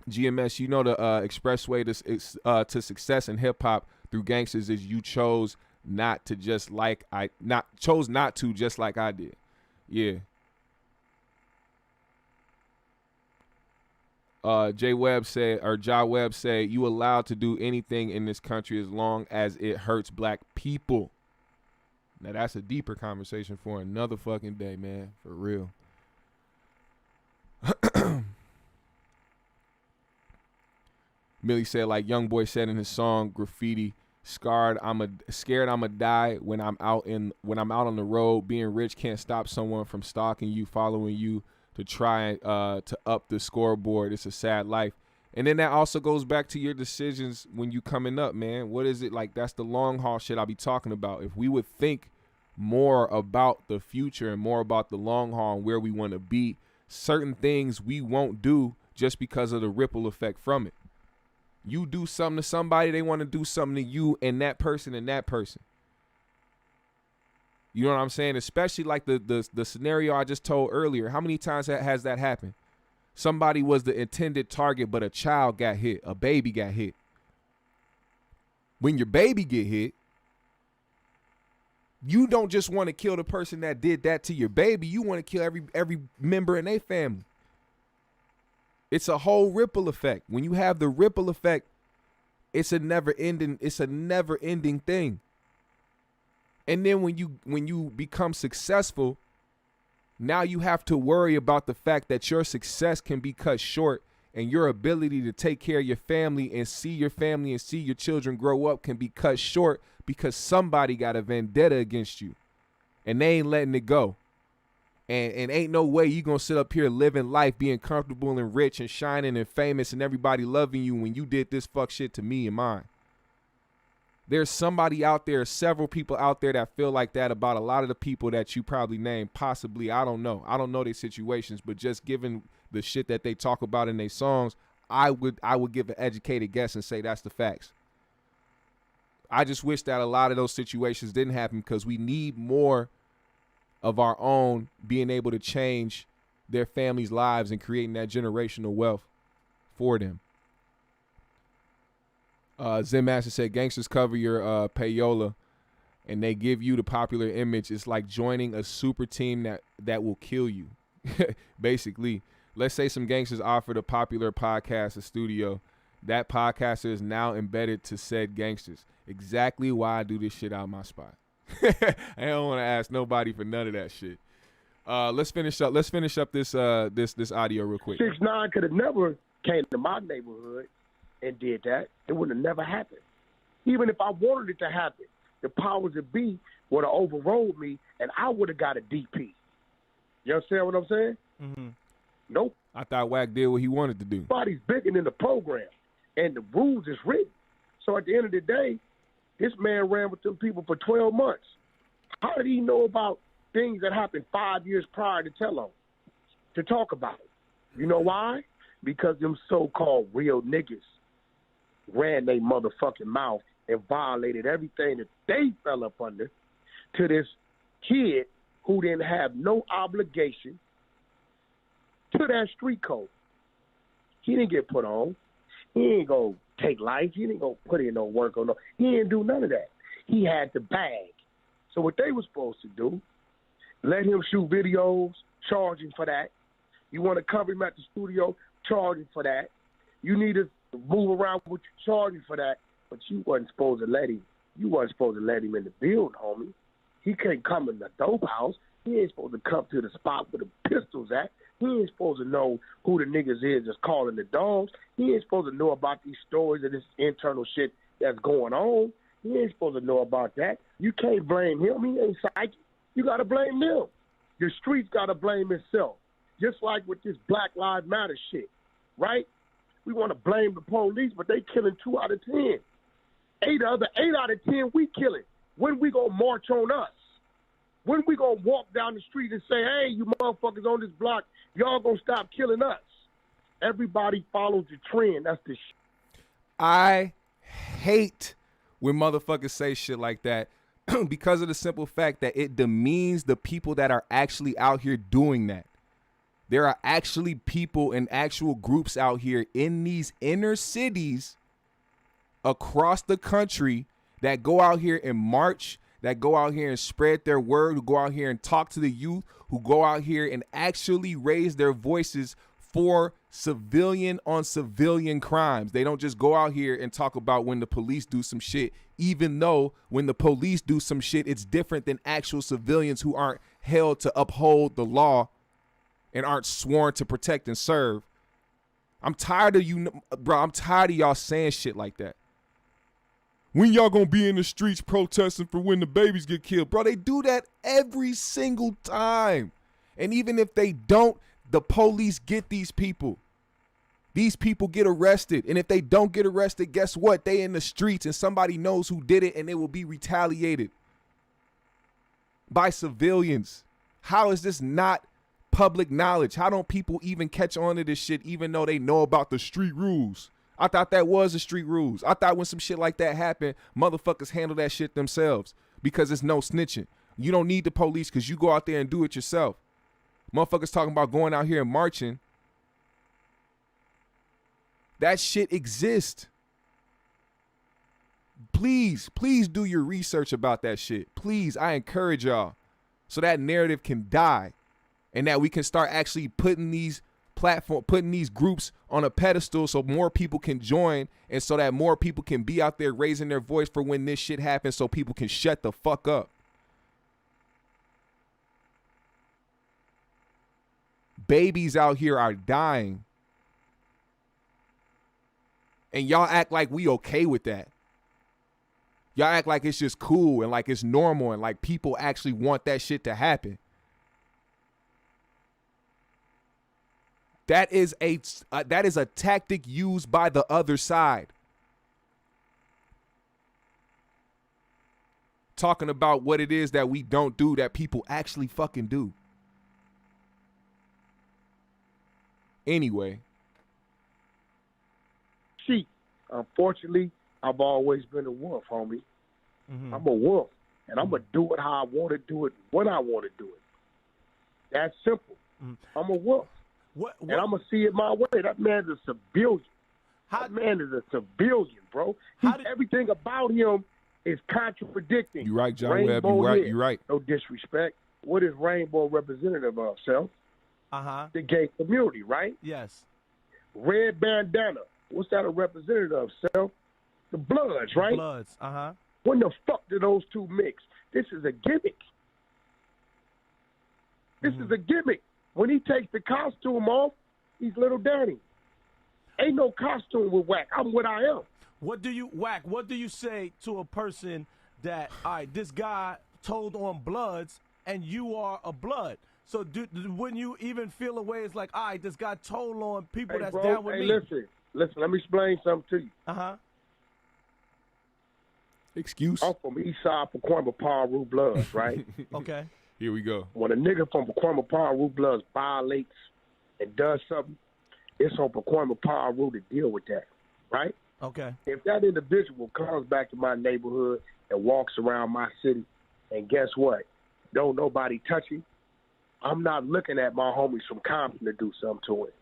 GMS, you know the expressway to success in hip hop through gangsters is you chose not to just like I did. Yeah. Ja Webb said, you allowed to do anything in this country as long as it hurts black people. Now that's a deeper conversation for another fucking day, man. For real. Millie said, like Youngboy said in his song Graffiti, scared I'ma die when I'm out on the road. Being rich can't stop someone from stalking you, following you to try to up the scoreboard. It's a sad life. And then that also goes back to your decisions when you coming up, man. What is it like? That's the long haul shit I be talking about. If we would think more about the future and more about the long haul and where we want to be, certain things we won't do just because of the ripple effect from it. You do something to somebody, they want to do something to you and that person and that person. You know what I'm saying? Especially like the scenario I just told earlier. How many times has that happened? Somebody was the intended target, but a child got hit. A baby got hit. When your baby get hit, you don't just want to kill the person that did that to your baby. You want to kill every member in their family. It's a whole ripple effect. When you have the ripple effect, it's a never ending thing. And then when you become successful, now you have to worry about the fact that your success can be cut short, and your ability to take care of your family and see your children grow up can be cut short because somebody got a vendetta against you and they ain't letting it go. And ain't no way you gonna sit up here living life being comfortable and rich and shining and famous and everybody loving you when you did this fuck shit to me and mine. There's somebody out there, several people out there that feel like that about a lot of the people that you probably named. Possibly, I don't know. I don't know their situations, but just given the shit that they talk about in their songs, I would give an educated guess and say that's the facts. I just wish that a lot of those situations didn't happen because we need more of our own being able to change their families' lives and creating that generational wealth for them. Zen Master said, gangsters cover your payola and they give you the popular image. It's like joining a super team that will kill you. Basically, let's say some gangsters offered a popular podcast a studio. That podcaster is now embedded to said gangsters. Exactly why I do this shit out my spot. I don't want to ask nobody for none of that shit. Let's finish up this audio real quick. 6ix9ine could have never came to my neighborhood and did that. It would have never happened. Even if I wanted it to happen, the powers that be would have overrode me, and I would have got a DP. You understand what I'm saying? Mm-hmm. Nope. I thought Wack did what he wanted to do. Nobody's bigger than the program, and the rules is written. So at the end of the day, this man ran with them people for 12 months. How did he know about things that happened 5 years prior to tell him, to talk about it? You know why? Because them so-called real niggas ran their motherfucking mouth and violated everything that they fell up under to this kid who didn't have no obligation to that street code. He didn't get put on. He ain't go take life. He didn't go put in no work or no. He didn't do none of that. He had the bag. So what they were supposed to do, let him shoot videos, charge him for that. You want to cover him at the studio, charge him for that. You need to move around with you, charge him for that. But you wasn't supposed to let him. You wasn't supposed to let him in the build, homie. He can't come in the dope house. He ain't supposed to come to the spot where the pistols at. He ain't supposed to know who the niggas is that's calling the dogs. He ain't supposed to know about these stories and this internal shit that's going on. He ain't supposed to know about that. You can't blame him. He ain't psychic. You got to blame them. The streets got to blame itself. Just like with this Black Lives Matter shit, right? We want to blame the police, but they killing 2 out of 10. 8 out of 10 we killing. When we gonna march on us? When we gonna walk down the street and say, hey, you motherfuckers on this block, y'all gonna stop killing us? Everybody follows the trend. That's the shit. I hate when motherfuckers say shit like that because of the simple fact that it demeans the people that are actually out here doing that. There are actually people and actual groups out here in these inner cities across the country that go out here and march, that go out here and spread their word, who go out here and talk to the youth, who go out here and actually raise their voices for civilian on civilian crimes. They don't just go out here and talk about when the police do some shit, even though when the police do some shit, it's different than actual civilians who aren't held to uphold the law and aren't sworn to protect and serve. I'm tired of you, bro. I'm tired of y'all saying shit like that. When y'all gonna be in the streets protesting for when the babies get killed? Bro, they do that every single time. And even if they don't, the police get these people. These people get arrested. And if they don't get arrested, guess what? They in the streets and somebody knows who did it and they will be retaliated by civilians. How is this not public knowledge? How don't people even catch on to this shit even though they know about the street rules? I thought that was the street rules. I thought when some shit like that happened, motherfuckers handle that shit themselves because it's no snitching. You don't need the police because you go out there and do it yourself. Motherfuckers talking about going out here and marching. That shit exists. Please do your research about that shit. Please, I encourage y'all so that narrative can die and that we can start actually putting these platform, putting these groups on a pedestal so more people can join and so that more people can be out there raising their voice for when this shit happens so people can shut the fuck up. Babies out here are dying. And y'all act like we okay with that. Y'all act like it's just cool and like it's normal and like people actually want that shit to happen. That is a tactic used by the other side. Talking about what it is that we don't do that people actually fucking do. Anyway. See, unfortunately, I've always been a wolf, homie. I'm a wolf, and I'm going to do it how I want to do it, when I want to do it. That's simple. I'm a wolf. What? And I'm going to see it my way. That man's a civilian. That man is a civilian, bro. Everything about him is contradicting. You right, John Webb. You right. You right. No disrespect. What is Rainbow representative of, Self? The gay community, right? Yes. Red bandana. What's that a representative of, Self? The Bloods, right? The Bloods, When the fuck do those two mix? This is a gimmick. This is a gimmick. When he takes the costume off, he's Little Danny. Ain't no costume with Wack. I'm what I am. What do you say to a person that, all right, this guy told on Bloods and you are a Blood? So wouldn't you even feel a way it's like, all right, this guy told on people that's down with me? Listen, let me explain something to you. Excuse? I'm from East Side Pacoima Paru Bloods, right? Okay. Here we go. When a nigga from Pacoima Paru Bloods violates and does something, it's on Pacoima Paru to deal with that, right? Okay. If that individual comes back to my neighborhood and walks around my city, and guess what? Don't nobody touch him, I'm not looking at my homies from Compton to do something to him,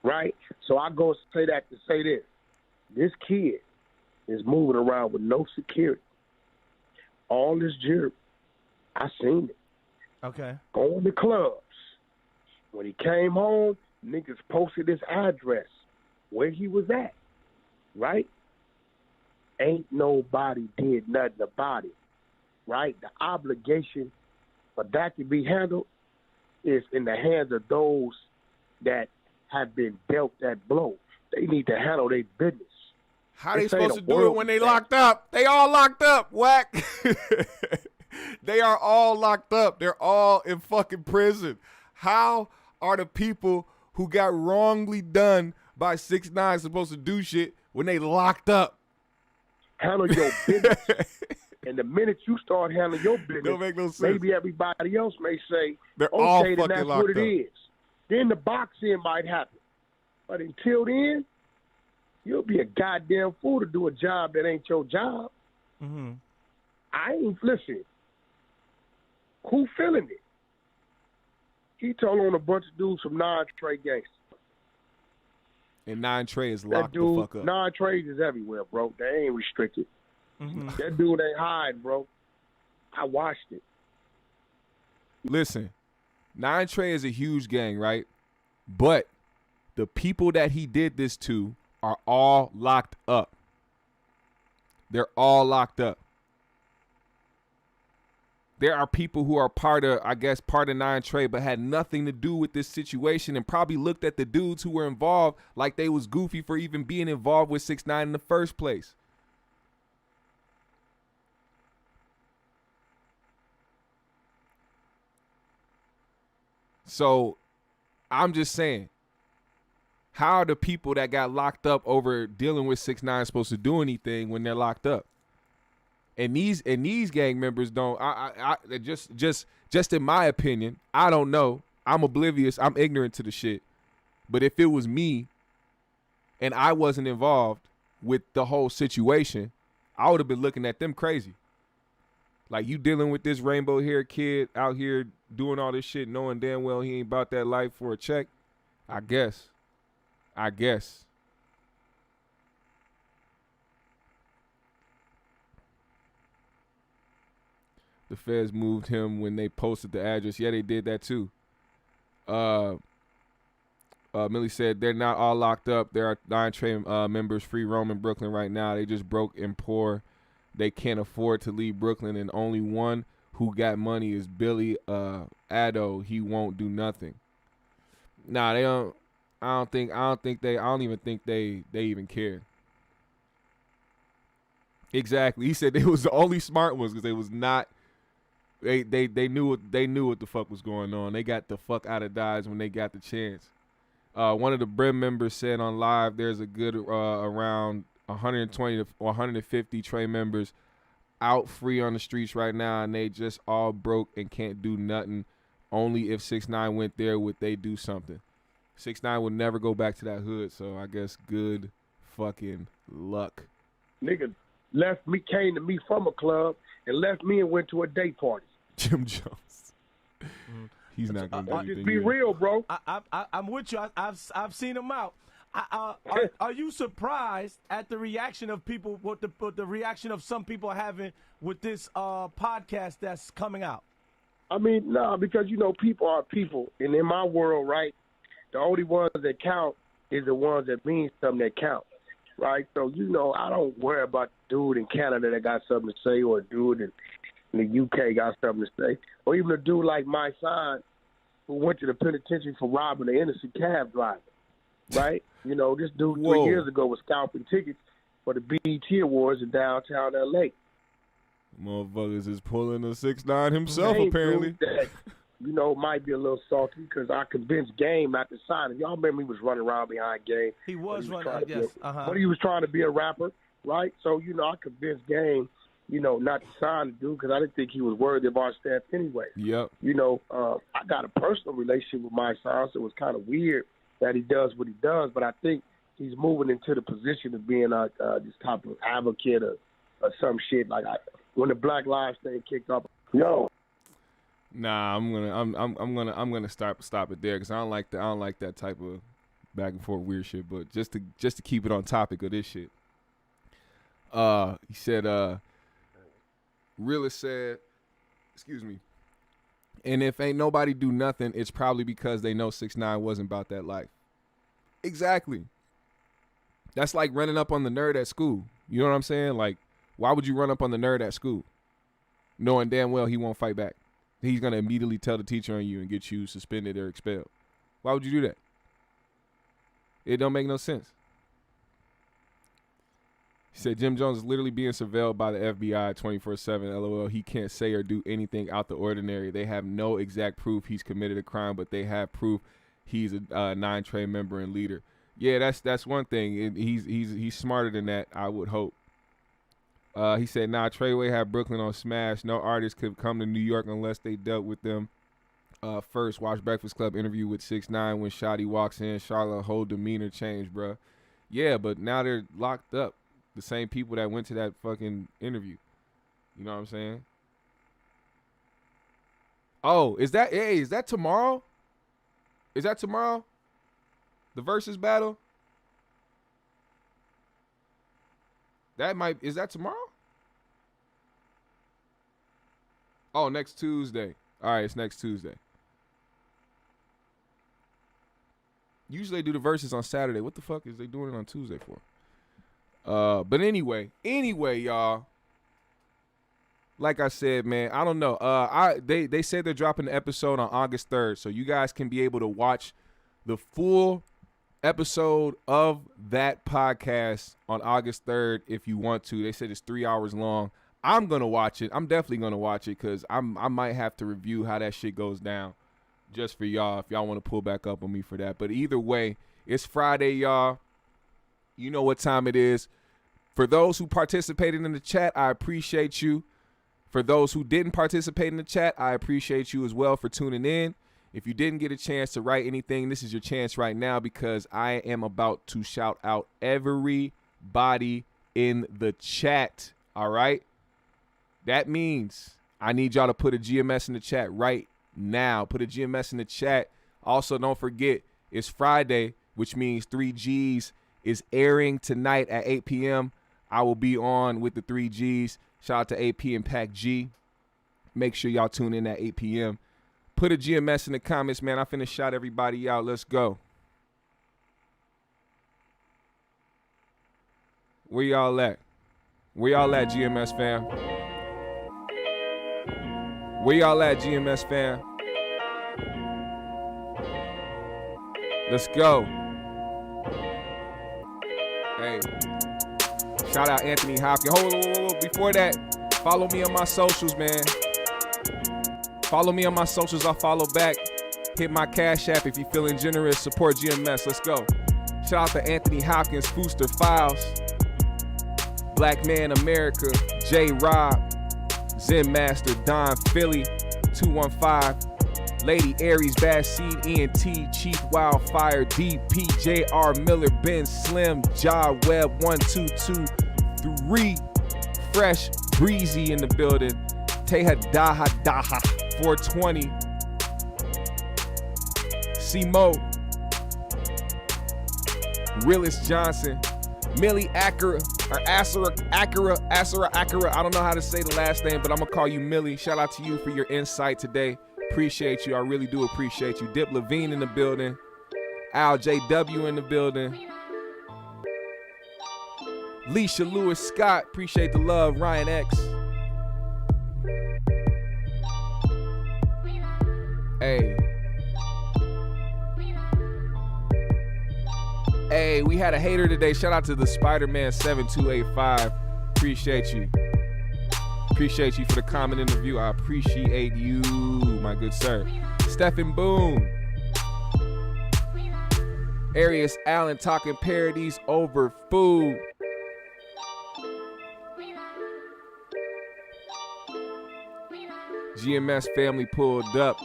right? So I go say that to say this. This kid is moving around with no security. All this jewelry, I seen it. Okay. Going to clubs. When he came home, niggas posted his address, where he was at, right? Ain't nobody did nothing about it, right? The obligation for that to be handled is in the hands of those that have been dealt that blow. They need to handle their business. How they supposed to do it when they locked up? They all locked up, Wack. They are all locked up. They're all in fucking prison. How are the people who got wrongly done by 6ix9ine supposed to do shit when they locked up? Handle your business. And the minute you start handling your business, don't make no sense. Maybe everybody else may say, they're all okay, then fucking that's locked what it up. is. Then the boxing might happen. But until then, you'll be a goddamn fool to do a job that ain't your job. I ain't, listen, who feeling it? He told on a bunch of dudes from non-Trey gangsters. And 9 Trey is locked the fuck up. Non-Trey is everywhere, bro. They ain't restricted. That dude ain't hiding, bro. I watched it. Listen, 9 Trey is a huge gang, right? But the people that he did this to are all locked up. They're all locked up. There are people who are part of 9 Trey, but had nothing to do with this situation and probably looked at the dudes who were involved like they was goofy for even being involved with 6ix9ine in the first place. So I'm just saying, how are the people that got locked up over dealing with 6ix9ine supposed to do anything when they're locked up? And these gang members don't. I just in my opinion, I don't know. I'm oblivious. I'm ignorant to the shit. But if it was me, and I wasn't involved with the whole situation, I would have been looking at them crazy. Like, you dealing with this rainbow hair kid out here doing all this shit, knowing damn well he ain't about that life for a check. I guess. The feds moved him when they posted the address. Yeah, they did that too. Millie said they're not all locked up. There are 9 Trey members free roaming Brooklyn right now. They just broke and poor. They can't afford to leave Brooklyn, and only one who got money is Billy Addo. He won't do nothing. Nah, they don't. I don't even think they even care. Exactly. He said they was the only smart ones because they was not. They knew what the fuck was going on. They got the fuck out of Dodge when they got the chance. One of the Brim members said on live, there's a good around 120 to 150 Trey members out free on the streets right now, and they just all broke and can't do nothing. Only if 6ix9ine went there would they do something. 6ix9ine would never go back to that hood, so I guess good fucking luck. Nigga came to me from a club and left me and went to a day party. Jim Jones. He's not gonna do anything. Just be real, bro. I'm with you. I've seen him out. Are you surprised at the reaction of people? What the reaction of some people are having with this podcast that's coming out? I mean, no, because people are people, and in my world, right, the only ones that count is the ones that mean something that count, right? So I don't worry about the dude in Canada that got something to say, or a dude in the UK got something to say, or even a dude like my son who went to the penitentiary for robbing an innocent cab driver, right? This dude 3 years ago was scalping tickets for the BET Awards in downtown L.A. Motherfuckers is pulling a 6ix9ine himself, apparently. That, might be a little salty because I convinced Game not to sign it. Y'all remember he was running around behind Game. He was running, I guess. But he was trying to be a rapper, right? So, I convinced Game, not to sign the dude because I didn't think he was worthy of our staff anyway. Yep. I got a personal relationship with my son, so it was kind of weird that he does what he does, but I think he's moving into the position of being this type of advocate or some shit. Like when the Black Lives thing kicked off, Nah, I'm gonna stop it there because I don't like that type of back and forth weird shit. But just to keep it on topic of this shit, he said, Realist said, excuse me, and if ain't nobody do nothing, it's probably because they know 6ix9ine wasn't about that life. Exactly. That's like running up on the nerd at school. You know what I'm saying? Like, why would you run up on the nerd at school, knowing damn well he won't fight back? He's going to immediately tell the teacher on you and get you suspended or expelled. Why would you do that? It don't make no sense. He said Jim Jones is literally being surveilled by the FBI 24/7. LOL. He can't say or do anything out the ordinary. They have no exact proof he's committed a crime, but they have proof he's a 9 Trey member and leader. Yeah, that's one thing. He's smarter than that, I would hope. He said, Treyway had Brooklyn on smash. No artist could come to New York unless they dealt with them first. Watch Breakfast Club interview with 6ix9ine when Shotty walks in. Charlotte whole demeanor changed, bruh. Yeah, but now they're locked up. The same people that went to that fucking interview. You know what I'm saying? Oh, is that tomorrow? Is that tomorrow? The versus battle? Is that tomorrow? Oh, next Tuesday. All right, it's next Tuesday. Usually they do the verses on Saturday. What the fuck is they doing it on Tuesday for? But anyway, y'all. Like I said, man, I don't know. They said they're dropping the episode on August 3rd, so you guys can be able to watch the full episode of that podcast on August 3rd if you want to. They said it's 3 hours long. I'm gonna watch it. I'm definitely gonna watch it because I might have to review how that shit goes down just for y'all if y'all want to pull back up on me for that. But either way, it's Friday, y'all. You know what time it is. For those who participated in the chat, I appreciate you. For those who didn't participate in the chat, I appreciate you as well for tuning in. If you didn't get a chance to write anything, this is your chance right now because I am about to shout out everybody in the chat, all right? That means I need y'all to put a GMS in the chat right now. Put a GMS in the chat. Also, don't forget, it's Friday, which means 3Gs is airing tonight at 8 p.m. I will be on with the 3Gs. Shout out to AP and Pac G. Make sure y'all tune in at 8 p.m. Put a GMS in the comments, man. I finna shout everybody out. Let's go. Where y'all at? Where y'all at, GMS fam? Where y'all at, GMS fam? Let's go. Hey. Shout out Anthony Hopkins. Hold. Before that, follow me on my socials, man. Follow me on my socials. I'll follow back. Hit my Cash App if you're feeling generous. Support GMS. Let's go. Shout out to Anthony Hopkins, Fooster Files, Black Man America, J Rob, Zen Master, Don Philly, 215, Lady Aries, Bad Seed, ENT, Chief Wildfire, DP, JR Miller, Ben Slim, Ja Webb, 1223, Fresh Breezy in the building, Teha Daha 420, C-Mo, Willis Johnson, Millie Acura, or Acura. I don't know how to say the last name, but I'm gonna call you Millie. Shout out to you for your insight today. Appreciate you. I really do appreciate you. Dip Levine in the building. Al JW in the building. Leisha Lewis Scott. Appreciate the love. Ryan X. Hey. Hey, we had a hater today. Shout out to the Spider-Man 7285. Appreciate you. Appreciate you for the comment in the view. I appreciate you, my good sir. Stephen Boone. Arius Allen talking parodies over food. GMS family pulled up.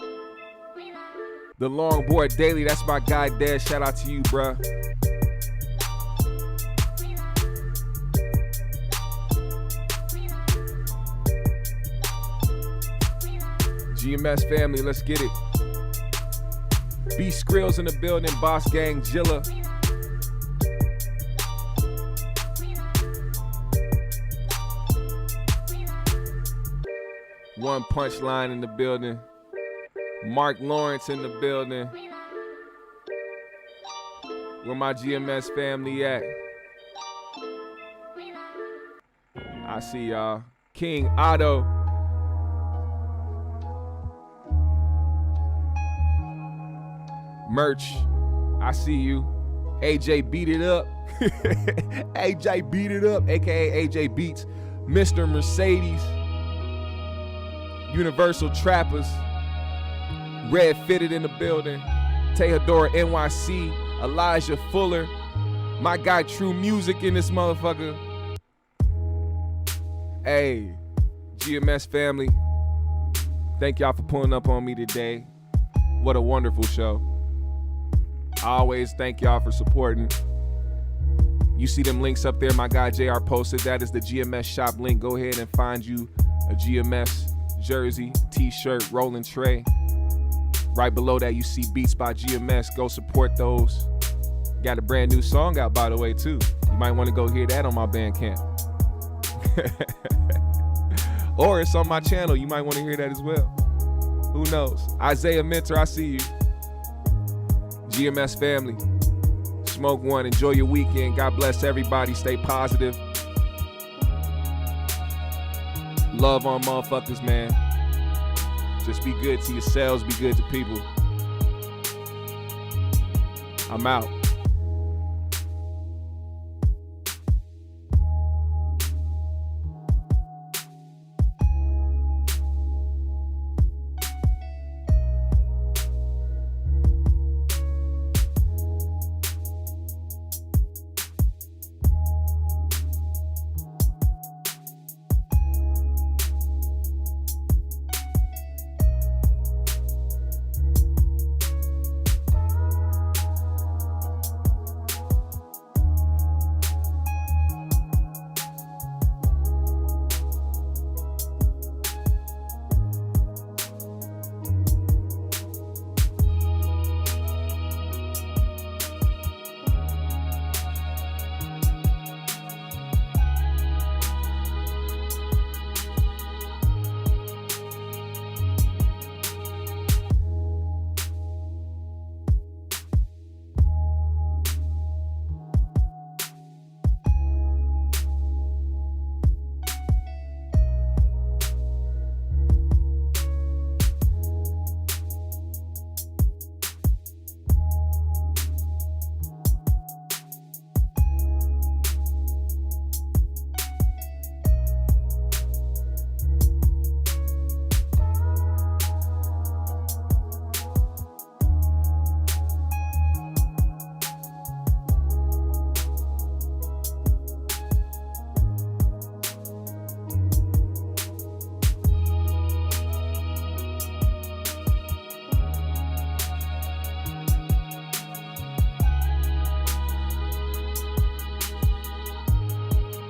The Longboard Daily, that's my guy, Dad. Shout out to you, bruh. GMS family, let's get it. B Skrills in the building, Boss Gang Jilla. One Punchline in the building. Mark Lawrence in the building. Where my GMS family at? I see y'all. King Otto. Merch, I see you. AJ Beat It Up. AJ Beat It Up, aka AJ Beats. Mr. Mercedes. Universal Trappers. Red Fitted in the building. Teodora NYC. Elijah Fuller. My guy True Music in this motherfucker. Hey, GMS family. Thank y'all for pulling up on me today. What a wonderful show. I always thank y'all for supporting. You see them links up there my guy JR posted. That is the GMS shop link. Go ahead and find you a GMS jersey, t-shirt, rolling tray. Right below that you see Beats by GMS. Go support those. Got a brand new song out, by the way, too. You might want to go hear that on my Bandcamp. Or it's on my channel. You might want to hear that as well. Who knows? Isaiah Mentor, I see you. GMS family, smoke one, enjoy your weekend. God bless everybody, stay positive. Love on motherfuckers, man. Just be good to yourselves, be good to people. I'm out.